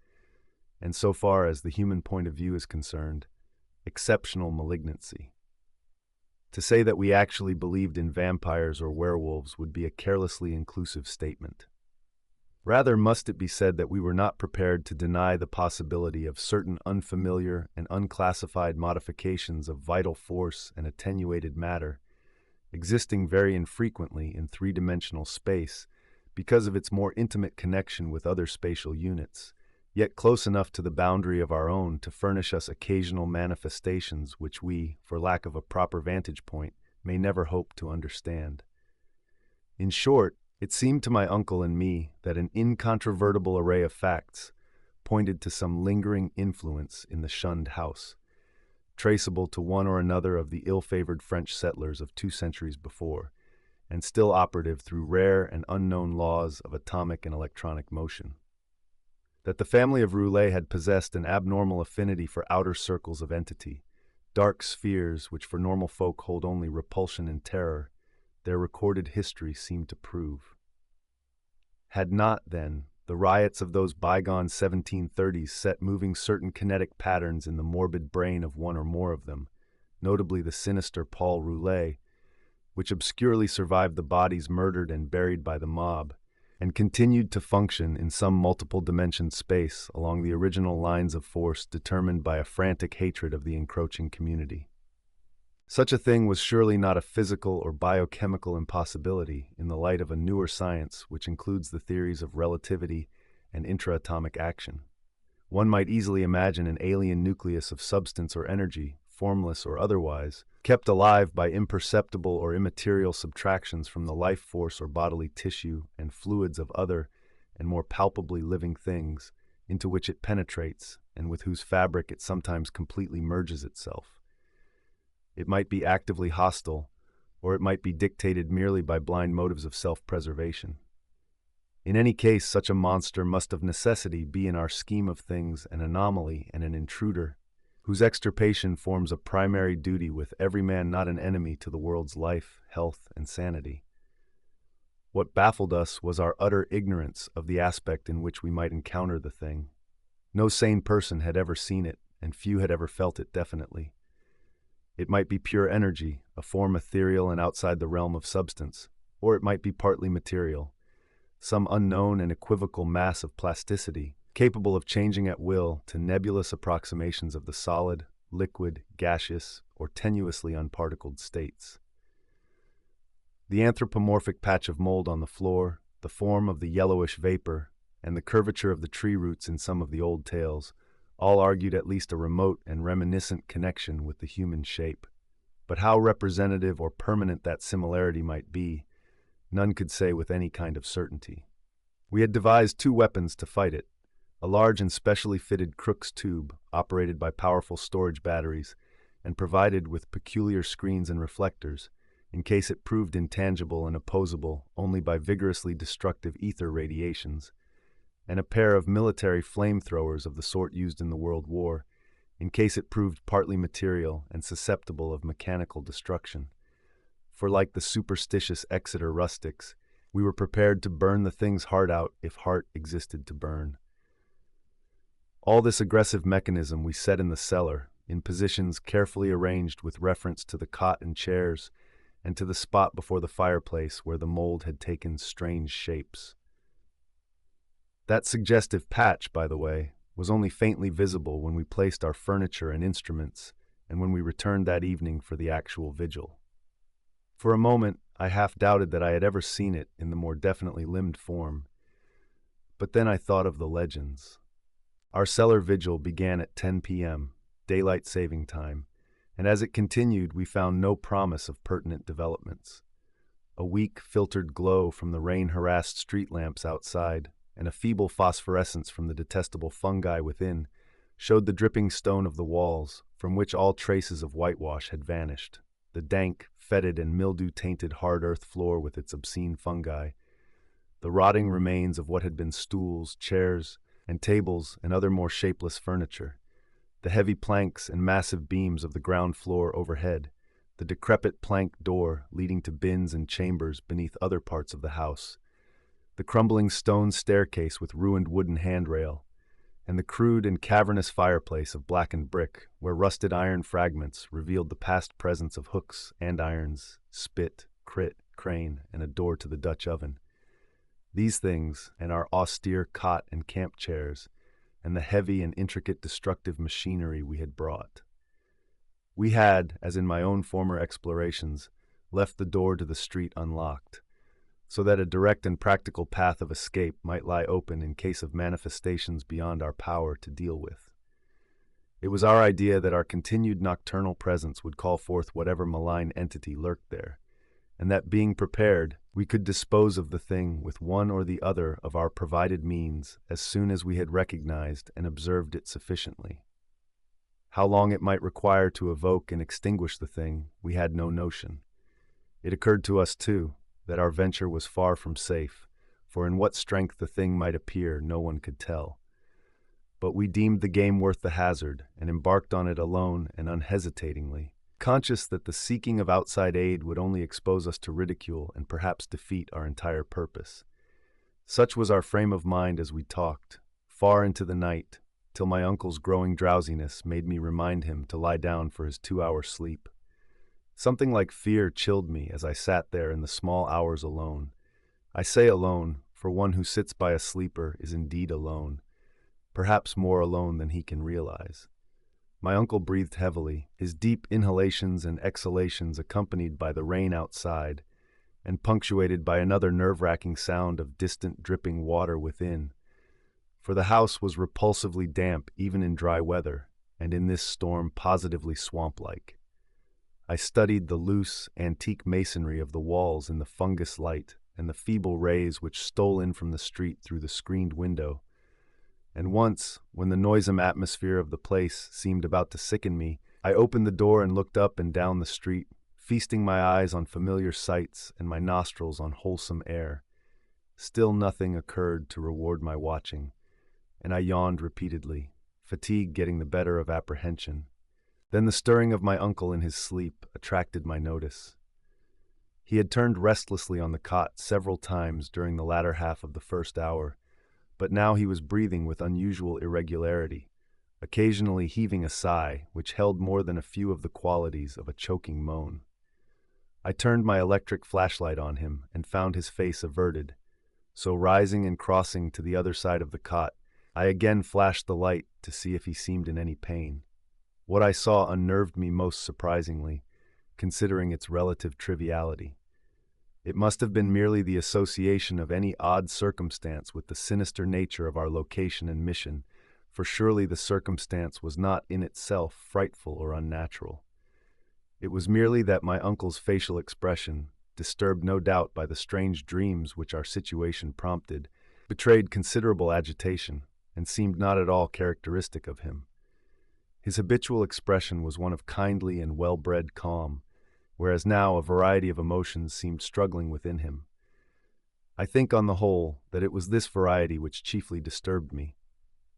and so far as the human point of view is concerned, exceptional malignancy. To say that we actually believed in vampires or werewolves would be a carelessly inclusive statement. Rather must it be said that we were not prepared to deny the possibility of certain unfamiliar and unclassified modifications of vital force and attenuated matter, existing very infrequently in 3-dimensional space because of its more intimate connection with other spatial units, yet close enough to the boundary of our own to furnish us occasional manifestations which we, for lack of a proper vantage point, may never hope to understand. In short, it seemed to my uncle and me that an incontrovertible array of facts pointed to some lingering influence in the Shunned House, traceable to one or another of the ill-favored French settlers of 2 centuries before, and still operative through rare and unknown laws of atomic and electronic motion. That the family of Roulet had possessed an abnormal affinity for outer circles of entity, dark spheres which for normal folk hold only repulsion and terror, their recorded history seemed to prove. Had not, then, the riots of those bygone 1730s set moving certain kinetic patterns in the morbid brain of one or more of them, notably the sinister Paul Roulet, which obscurely survived the bodies murdered and buried by the mob, and continued to function in some multiple dimension space along the original lines of force determined by a frantic hatred of the encroaching community. Such a thing was surely not a physical or biochemical impossibility in the light of a newer science which includes the theories of relativity and intraatomic action. One might easily imagine an alien nucleus of substance or energy, formless or otherwise, kept alive by imperceptible or immaterial subtractions from the life force or bodily tissue and fluids of other and more palpably living things, into which it penetrates and with whose fabric it sometimes completely merges itself. It might be actively hostile, or it might be dictated merely by blind motives of self-preservation. In any case, such a monster must of necessity be in our scheme of things an anomaly and an intruder, whose extirpation forms a primary duty with every man not an enemy to the world's life, health, and sanity. What baffled us was our utter ignorance of the aspect in which we might encounter the thing. No sane person had ever seen it, and few had ever felt it definitely. It might be pure energy, a form ethereal and outside the realm of substance, or it might be partly material, some unknown and equivocal mass of plasticity, capable of changing at will to nebulous approximations of the solid, liquid, gaseous, or tenuously unparticled states. The anthropomorphic patch of mold on the floor, the form of the yellowish vapor, and the curvature of the tree roots in some of the old tales all argued at least a remote and reminiscent connection with the human shape. But how representative or permanent that similarity might be, none could say with any kind of certainty. We had devised 2 weapons to fight it, a large and specially fitted Crookes tube, operated by powerful storage batteries, and provided with peculiar screens and reflectors, in case it proved intangible and opposable only by vigorously destructive ether radiations, and a pair of military flamethrowers of the sort used in the World War, in case it proved partly material and susceptible of mechanical destruction. For like the superstitious Exeter rustics, we were prepared to burn the thing's heart out if heart existed to burn. All this aggressive mechanism we set in the cellar, in positions carefully arranged with reference to the cot and chairs, and to the spot before the fireplace where the mold had taken strange shapes. That suggestive patch, by the way, was only faintly visible when we placed our furniture and instruments, and when we returned that evening for the actual vigil. For a moment, I half doubted that I had ever seen it in the more definitely limbed form. But then I thought of the legends. Our cellar vigil began at 10 p.m., daylight saving time, and as it continued, we found no promise of pertinent developments. A weak, filtered glow from the rain-harassed street lamps outside, and a feeble phosphorescence from the detestable fungi within showed the dripping stone of the walls, from which all traces of whitewash had vanished, the dank, fetid, and mildew-tainted hard earth floor with its obscene fungi, the rotting remains of what had been stools, chairs, and tables and other more shapeless furniture, the heavy planks and massive beams of the ground floor overhead, the decrepit plank door leading to bins and chambers beneath other parts of the house, the crumbling stone staircase with ruined wooden handrail, and the crude and cavernous fireplace of blackened brick, where rusted iron fragments revealed the past presence of hooks, andirons, spit, crit, crane, and a door to the Dutch oven. These things, and our austere cot and camp chairs, and the heavy and intricate destructive machinery we had brought. We had, as in my own former explorations, left the door to the street unlocked, so that a direct and practical path of escape might lie open in case of manifestations beyond our power to deal with. It was our idea that our continued nocturnal presence would call forth whatever malign entity lurked there, and that being prepared, we could dispose of the thing with one or the other of our provided means as soon as we had recognized and observed it sufficiently. How long it might require to evoke and extinguish the thing, we had no notion. It occurred to us, too, that our venture was far from safe, for in what strength the thing might appear no one could tell. But we deemed the game worth the hazard, and embarked on it alone and unhesitatingly, conscious that the seeking of outside aid would only expose us to ridicule and perhaps defeat our entire purpose. Such was our frame of mind as we talked, far into the night, till my uncle's growing drowsiness made me remind him to lie down for his 2-hour sleep. Something like fear chilled me as I sat there in the small hours alone. I say alone, for one who sits by a sleeper is indeed alone, perhaps more alone than he can realize. My uncle breathed heavily, his deep inhalations and exhalations accompanied by the rain outside, and punctuated by another nerve-wracking sound of distant dripping water within. For the house was repulsively damp even in dry weather, and in this storm positively swamp-like. I studied the loose, antique masonry of the walls in the fungus light and the feeble rays which stole in from the street through the screened window. And once, when the noisome atmosphere of the place seemed about to sicken me, I opened the door and looked up and down the street, feasting my eyes on familiar sights and my nostrils on wholesome air. Still nothing occurred to reward my watching, and I yawned repeatedly, fatigue getting the better of apprehension. Then the stirring of my uncle in his sleep attracted my notice. He had turned restlessly on the cot several times during the latter half of the first hour, but now he was breathing with unusual irregularity, occasionally heaving a sigh which held more than a few of the qualities of a choking moan. I turned my electric flashlight on him and found his face averted, so rising and crossing to the other side of the cot, I again flashed the light to see if he seemed in any pain. What I saw unnerved me most surprisingly, considering its relative triviality. It must have been merely the association of any odd circumstance with the sinister nature of our location and mission, for surely the circumstance was not in itself frightful or unnatural. It was merely that my uncle's facial expression, disturbed no doubt by the strange dreams which our situation prompted, betrayed considerable agitation, and seemed not at all characteristic of him. His habitual expression was one of kindly and well-bred calm, whereas now a variety of emotions seemed struggling within him. I think, on the whole, that it was this variety which chiefly disturbed me.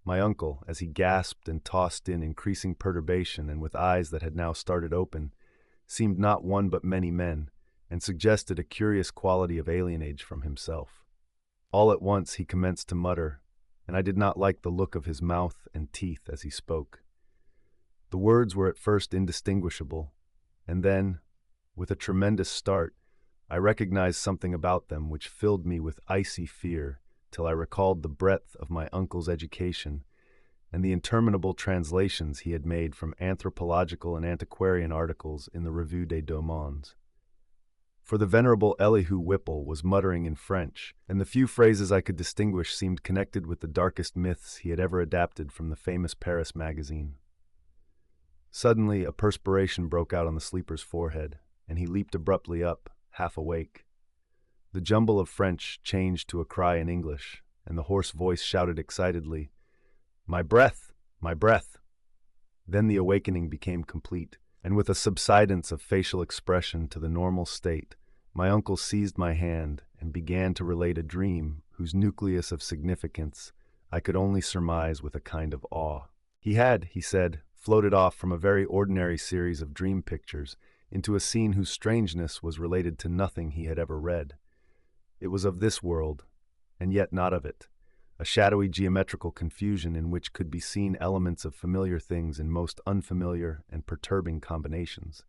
My uncle, as he gasped and tossed in increasing perturbation and with eyes that had now started open, seemed not one but many men, and suggested a curious quality of alienage from himself. All at once he commenced to mutter, and I did not like the look of his mouth and teeth as he spoke. The words were at first indistinguishable, and then, with a tremendous start, I recognized something about them which filled me with icy fear till I recalled the breadth of my uncle's education and the interminable translations he had made from anthropological and antiquarian articles in the Revue des Deux Mondes. For the venerable Elihu Whipple was muttering in French, and the few phrases I could distinguish seemed connected with the darkest myths he had ever adapted from the famous Paris magazine. Suddenly, a perspiration broke out on the sleeper's forehead, and he leaped abruptly up, half awake. The jumble of French changed to a cry in English, and the hoarse voice shouted excitedly, "My breath! My breath!" Then the awakening became complete, and with a subsidence of facial expression to the normal state, my uncle seized my hand and began to relate a dream whose nucleus of significance I could only surmise with a kind of awe. He had, he said, floated off from a very ordinary series of dream pictures into a scene whose strangeness was related to nothing he had ever read. It was of this world, and yet not of it, a shadowy geometrical confusion in which could be seen elements of familiar things in most unfamiliar and perturbing combinations.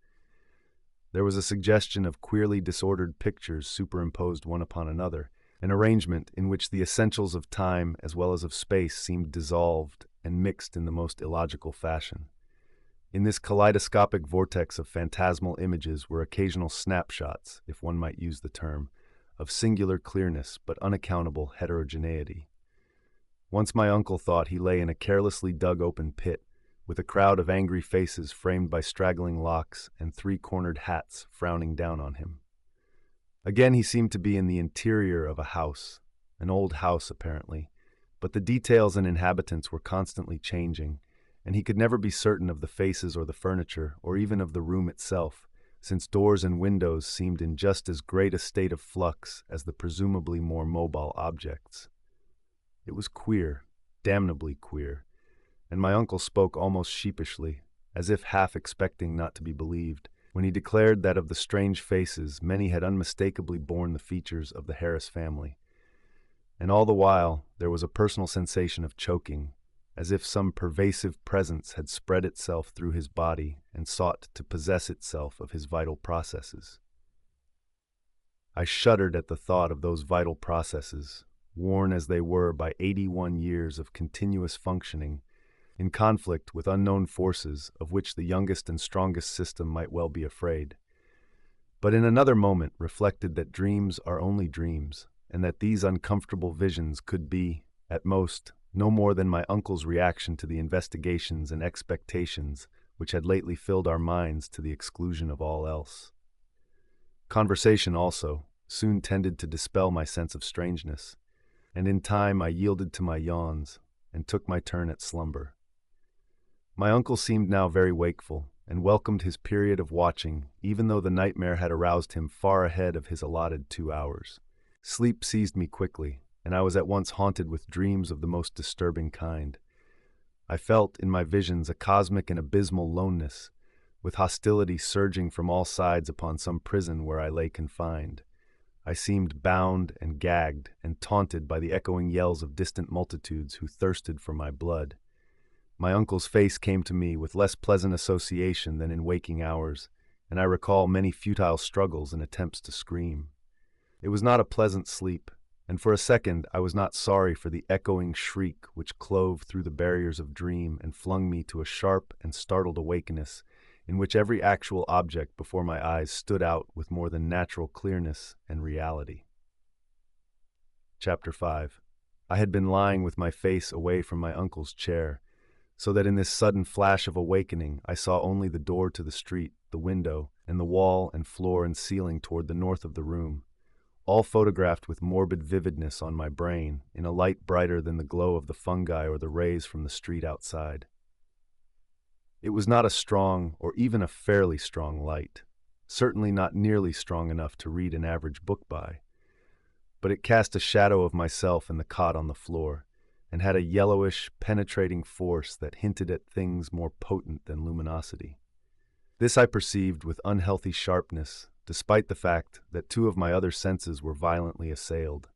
There was a suggestion of queerly disordered pictures superimposed one upon another, an arrangement in which the essentials of time as well as of space seemed dissolved and mixed in the most illogical fashion. In this kaleidoscopic vortex of phantasmal images were occasional snapshots, if one might use the term, of singular clearness but unaccountable heterogeneity. Once my uncle thought he lay in a carelessly dug open pit, with a crowd of angry faces framed by straggling locks and three-cornered hats frowning down on him. Again he seemed to be in the interior of a house, an old house apparently, but the details and inhabitants were constantly changing, and he could never be certain of the faces or the furniture, or even of the room itself, since doors and windows seemed in just as great a state of flux as the presumably more mobile objects. It was queer, damnably queer, and my uncle spoke almost sheepishly, as if half expecting not to be believed, when he declared that of the strange faces many had unmistakably borne the features of the Harris family. And all the while there was a personal sensation of choking, as if some pervasive presence had spread itself through his body and sought to possess itself of his vital processes. I shuddered at the thought of those vital processes, worn as they were by 81 years of continuous functioning, in conflict with unknown forces of which the youngest and strongest system might well be afraid. But in another moment reflected that dreams are only dreams, and that these uncomfortable visions could be, at most, no more than my uncle's reaction to the investigations and expectations which had lately filled our minds to the exclusion of all else. Conversation, also, soon tended to dispel my sense of strangeness, and in time I yielded to my yawns and took my turn at slumber. My uncle seemed now very wakeful, and welcomed his period of watching, even though the nightmare had aroused him far ahead of his allotted 2 hours. Sleep seized me quickly, and I was at once haunted with dreams of the most disturbing kind. I felt in my visions a cosmic and abysmal loneness, with hostility surging from all sides upon some prison where I lay confined. I seemed bound and gagged and taunted by the echoing yells of distant multitudes who thirsted for my blood. My uncle's face came to me with less pleasant association than in waking hours, and I recall many futile struggles and attempts to scream. It was not a pleasant sleep, and for a second I was not sorry for the echoing shriek which clove through the barriers of dream and flung me to a sharp and startled awakeness, in which every actual object before my eyes stood out with more than natural clearness and reality. Chapter 5. I had been lying with my face away from my uncle's chair, so that in this sudden flash of awakening I saw only the door to the street, the window, and the wall and floor and ceiling toward the north of the room, all photographed with morbid vividness on my brain, in a light brighter than the glow of the fungi or the rays from the street outside. It was not a strong, or even a fairly strong light, certainly not nearly strong enough to read an average book by, but it cast a shadow of myself and the cot on the floor, and had a yellowish, penetrating force that hinted at things more potent than luminosity. This I perceived with unhealthy sharpness, despite the fact that 2 of my other senses were violently assailed,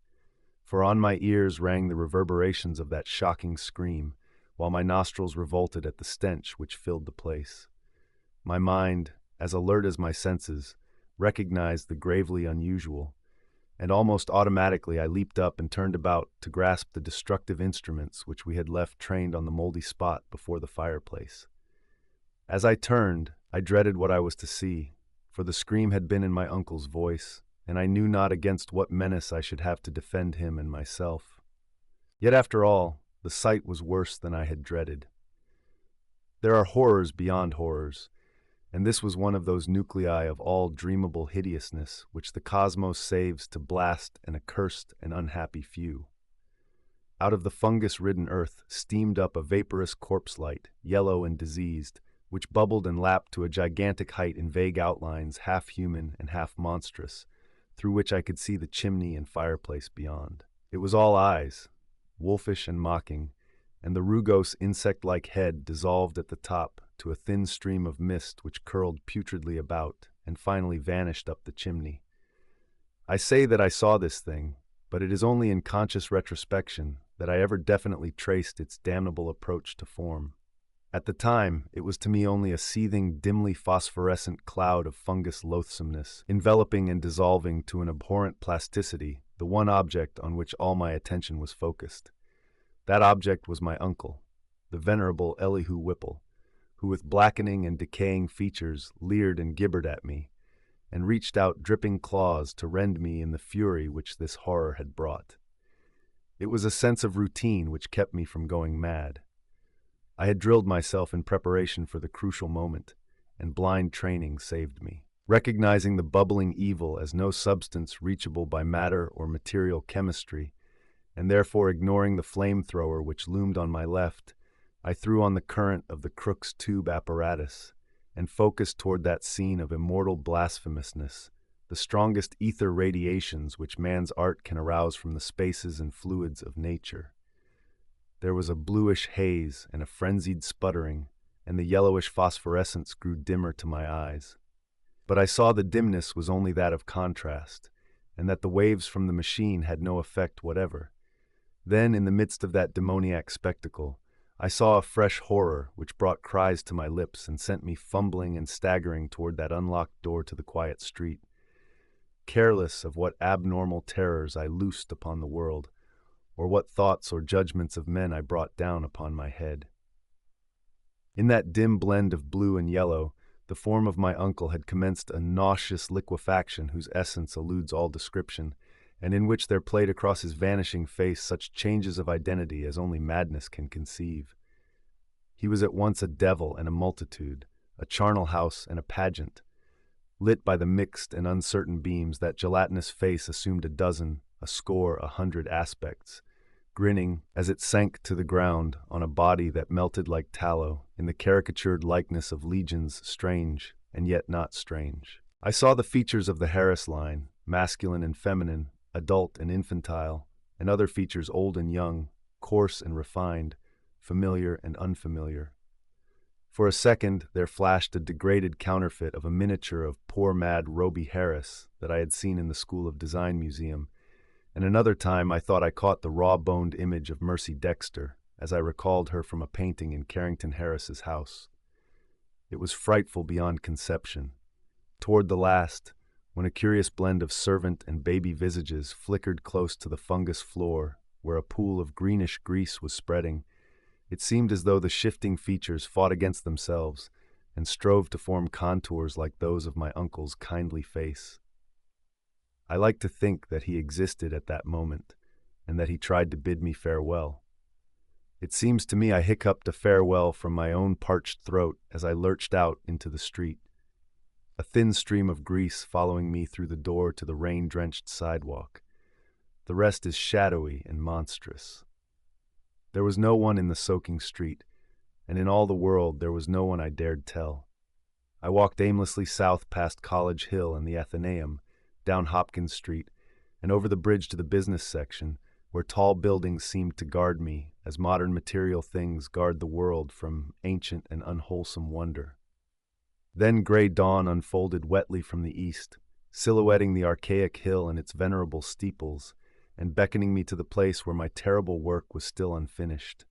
for on my ears rang the reverberations of that shocking scream, while my nostrils revolted at the stench which filled the place. My mind, as alert as my senses, recognized the gravely unusual, and almost automatically I leaped up and turned about to grasp the destructive instruments which we had left trained on the moldy spot before the fireplace. As I turned, I dreaded what I was to see, for the scream had been in my uncle's voice, and I knew not against what menace I should have to defend him and myself. Yet after all, the sight was worse than I had dreaded. There are horrors beyond horrors, and this was one of those nuclei of all dreamable hideousness which the cosmos saves to blast an accursed and unhappy few. Out of the fungus-ridden earth steamed up a vaporous corpse light, yellow and diseased, which bubbled and lapped to a gigantic height in vague outlines, half human and half monstrous, through which I could see the chimney and fireplace beyond. It was all eyes, wolfish and mocking, and the rugose insect-like head dissolved at the top to a thin stream of mist which curled putridly about and finally vanished up the chimney. I say that I saw this thing, but it is only in conscious retrospection that I ever definitely traced its damnable approach to form. At the time, it was to me only a seething, dimly phosphorescent cloud of fungus loathsomeness, enveloping and dissolving to an abhorrent plasticity the one object on which all my attention was focused. That object was my uncle, the venerable Elihu Whipple, who with blackening and decaying features leered and gibbered at me, and reached out dripping claws to rend me in the fury which this horror had brought. It was a sense of routine which kept me from going mad. I had drilled myself in preparation for the crucial moment, and blind training saved me. Recognizing the bubbling evil as no substance reachable by matter or material chemistry, and therefore ignoring the flamethrower which loomed on my left, I threw on the current of the Crookes tube apparatus and focused toward that scene of immortal blasphemousness, the strongest ether radiations which man's art can arouse from the spaces and fluids of nature. There was a bluish haze and a frenzied sputtering, and the yellowish phosphorescence grew dimmer to my eyes. But I saw the dimness was only that of contrast, and that the waves from the machine had no effect whatever. Then, in the midst of that demoniac spectacle, I saw a fresh horror which brought cries to my lips and sent me fumbling and staggering toward that unlocked door to the quiet street, careless of what abnormal terrors I loosed upon the world, or what thoughts or judgments of men I brought down upon my head. In that dim blend of blue and yellow, the form of my uncle had commenced a nauseous liquefaction whose essence eludes all description, and in which there played across his vanishing face such changes of identity as only madness can conceive. He was at once a devil and a multitude, a charnel house and a pageant. Lit by the mixed and uncertain beams, that gelatinous face assumed a dozen, a score, 100 aspects, grinning as it sank to the ground on a body that melted like tallow in the caricatured likeness of legions strange and yet not strange. I saw the features of the Harris line, masculine and feminine, adult and infantile, and other features old and young, coarse and refined, familiar and unfamiliar. For a second, there flashed a degraded counterfeit of a miniature of poor mad Roby Harris that I had seen in the School of Design Museum, and another time I thought I caught the raw-boned image of Mercy Dexter as I recalled her from a painting in Carrington Harris's house. It was frightful beyond conception. Toward the last, when a curious blend of servant and baby visages flickered close to the fungus floor where a pool of greenish grease was spreading, it seemed as though the shifting features fought against themselves and strove to form contours like those of my uncle's kindly face. I like to think that he existed at that moment, and that he tried to bid me farewell. It seems to me I hiccuped a farewell from my own parched throat as I lurched out into the street, a thin stream of grease following me through the door to the rain-drenched sidewalk. The rest is shadowy and monstrous. There was no one in the soaking street, and in all the world there was no one I dared tell. I walked aimlessly south past College Hill and the Athenaeum, down Hopkins Street, and over the bridge to the business section, where tall buildings seemed to guard me as modern material things guard the world from ancient and unwholesome wonder. Then gray dawn unfolded wetly from the east, silhouetting the archaic hill and its venerable steeples, and beckoning me to the place where my terrible work was still unfinished.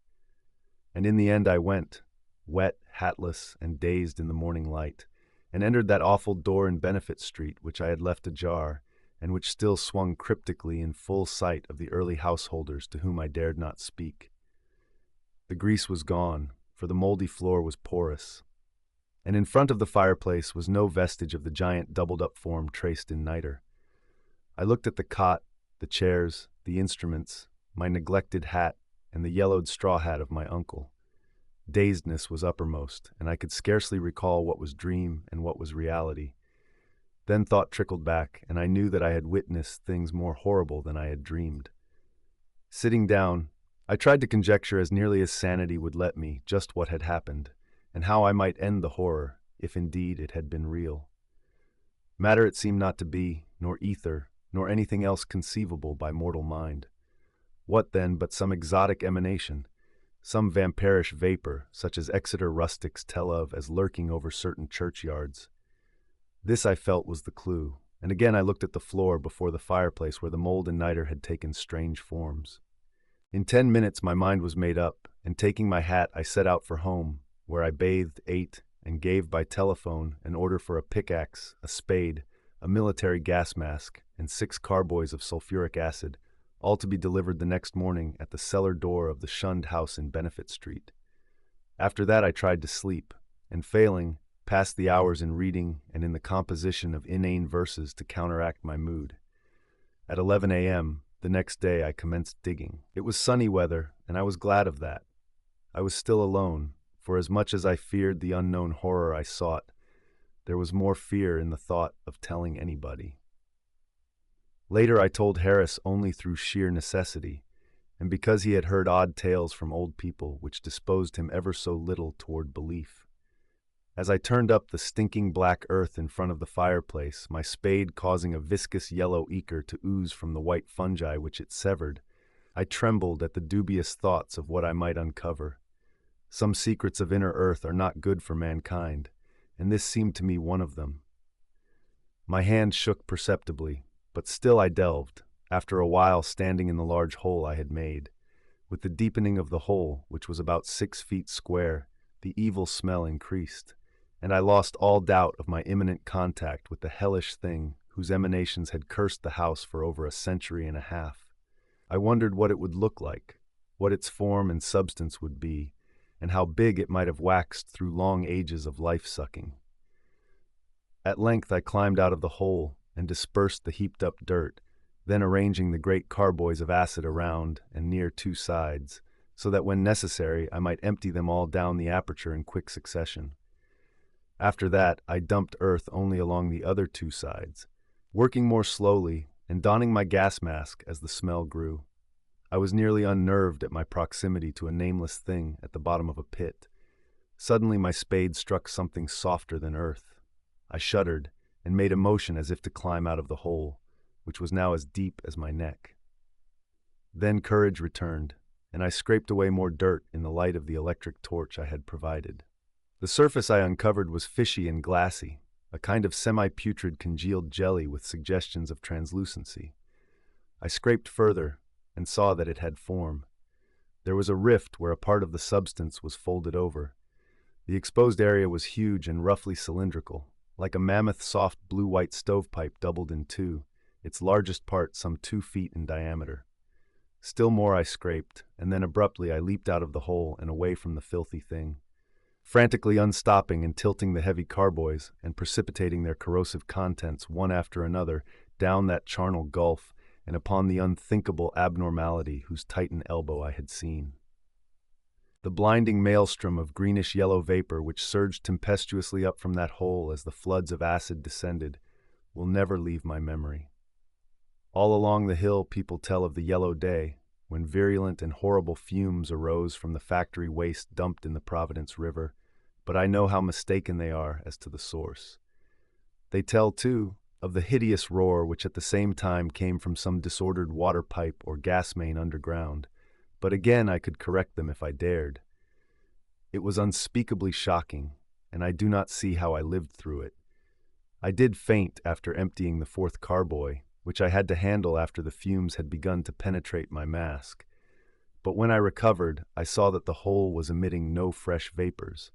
And in the end I went, wet, hatless, and dazed in the morning light, and entered that awful door in Benefit Street which I had left ajar, and which still swung cryptically in full sight of the early householders to whom I dared not speak. The grease was gone, for the moldy floor was porous, and in front of the fireplace was no vestige of the giant doubled-up form traced in niter. I looked at the cot, the chairs, the instruments, my neglected hat, and the yellowed straw hat of my uncle. Dazedness was uppermost, and I could scarcely recall what was dream and what was reality. Then thought trickled back, and I knew that I had witnessed things more horrible than I had dreamed. Sitting down, I tried to conjecture as nearly as sanity would let me just what had happened, and how I might end the horror, if indeed it had been real. Matter it seemed not to be, nor ether, nor anything else conceivable by mortal mind. What then but some exotic emanation, some vampirish vapor, such as Exeter rustics tell of as lurking over certain churchyards? This I felt was the clue, and again I looked at the floor before the fireplace where the mold and niter had taken strange forms. In 10 minutes my mind was made up, and taking my hat I set out for home, where I bathed, ate, and gave by telephone an order for a pickaxe, a spade, a military gas mask, and 6 carboys of sulfuric acid, all to be delivered the next morning at the cellar door of the Shunned House in Benefit Street. After that I tried to sleep, and failing, passed the hours in reading and in the composition of inane verses to counteract my mood. At 11 a.m., the next day I commenced digging. It was sunny weather, and I was glad of that. I was still alone, for as much as I feared the unknown horror I sought, there was more fear in the thought of telling anybody. Later I told Harris only through sheer necessity, and because he had heard odd tales from old people which disposed him ever so little toward belief. As I turned up the stinking black earth in front of the fireplace, my spade causing a viscous yellow ichor to ooze from the white fungi which it severed, I trembled at the dubious thoughts of what I might uncover. Some secrets of inner earth are not good for mankind, and this seemed to me one of them. My hand shook perceptibly, but still I delved, after a while standing in the large hole I had made. With the deepening of the hole, which was about 6 feet square, the evil smell increased, and I lost all doubt of my imminent contact with the hellish thing whose emanations had cursed the house for over a century and a half. I wondered what it would look like, what its form and substance would be, and how big it might have waxed through long ages of life-sucking. At length I climbed out of the hole and dispersed the heaped-up dirt, then arranging the great carboys of acid around and near 2 sides, so that when necessary I might empty them all down the aperture in quick succession. After that I dumped earth only along the other 2 sides, working more slowly and donning my gas mask as the smell grew. I was nearly unnerved at my proximity to a nameless thing at the bottom of a pit. Suddenly my spade struck something softer than earth. I shuddered and made a motion as if to climb out of the hole, which was now as deep as my neck. Then courage returned, and I scraped away more dirt in the light of the electric torch I had provided. The surface I uncovered was fishy and glassy, a kind of semi-putrid congealed jelly with suggestions of translucency. I scraped further, and saw that it had form. There was a rift where a part of the substance was folded over. The exposed area was huge and roughly cylindrical, like a mammoth soft blue-white stovepipe doubled in 2, its largest part some 2 feet in diameter. Still more I scraped, and then abruptly I leaped out of the hole and away from the filthy thing. Frantically unstopping and tilting the heavy carboys and precipitating their corrosive contents one after another down that charnel gulf and upon the unthinkable abnormality whose Titan elbow I had seen. The blinding maelstrom of greenish-yellow vapor which surged tempestuously up from that hole as the floods of acid descended will never leave my memory. All along the hill people tell of the yellow day, when virulent and horrible fumes arose from the factory waste dumped in the Providence River, but I know how mistaken they are as to the source. They tell, too, of the hideous roar which at the same time came from some disordered water pipe or gas main underground, but again I could correct them if I dared. It was unspeakably shocking, and I do not see how I lived through it. I did faint after emptying the 4th carboy, which I had to handle after the fumes had begun to penetrate my mask. But when I recovered, I saw that the hole was emitting no fresh vapors.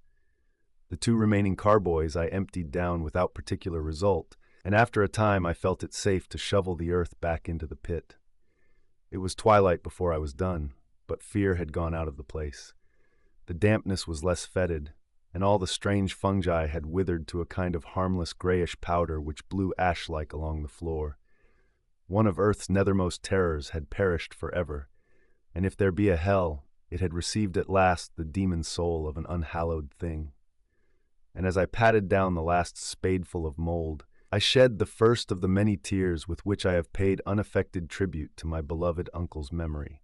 The 2 remaining carboys I emptied down without particular result, and after a time I felt it safe to shovel the earth back into the pit. It was twilight before I was done, but fear had gone out of the place. The dampness was less fetid, and all the strange fungi had withered to a kind of harmless grayish powder which blew ash-like along the floor. One of earth's nethermost terrors had perished forever, and if there be a hell, it had received at last the demon soul of an unhallowed thing. And as I patted down the last spadeful of mold, I shed the first of the many tears with which I have paid unaffected tribute to my beloved uncle's memory.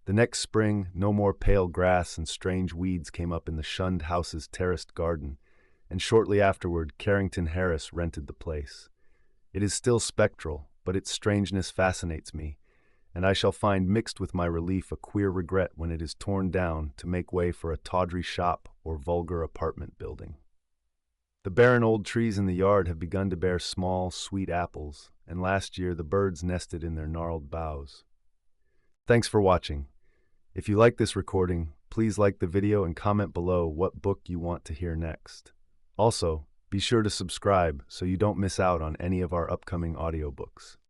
The next spring, no more pale grass and strange weeds came up in the Shunned House's terraced garden, and shortly afterward, Carrington Harris rented the place. It is still spectral, but its strangeness fascinates me, and I shall find mixed with my relief a queer regret when it is torn down to make way for a tawdry shop or vulgar apartment building. The barren old trees in the yard have begun to bear small, sweet apples, and last year the birds nested in their gnarled boughs. Thanks for watching. If you like this recording, please like the video and comment below what book you want to hear next. Also, be sure to subscribe so you don't miss out on any of our upcoming audiobooks.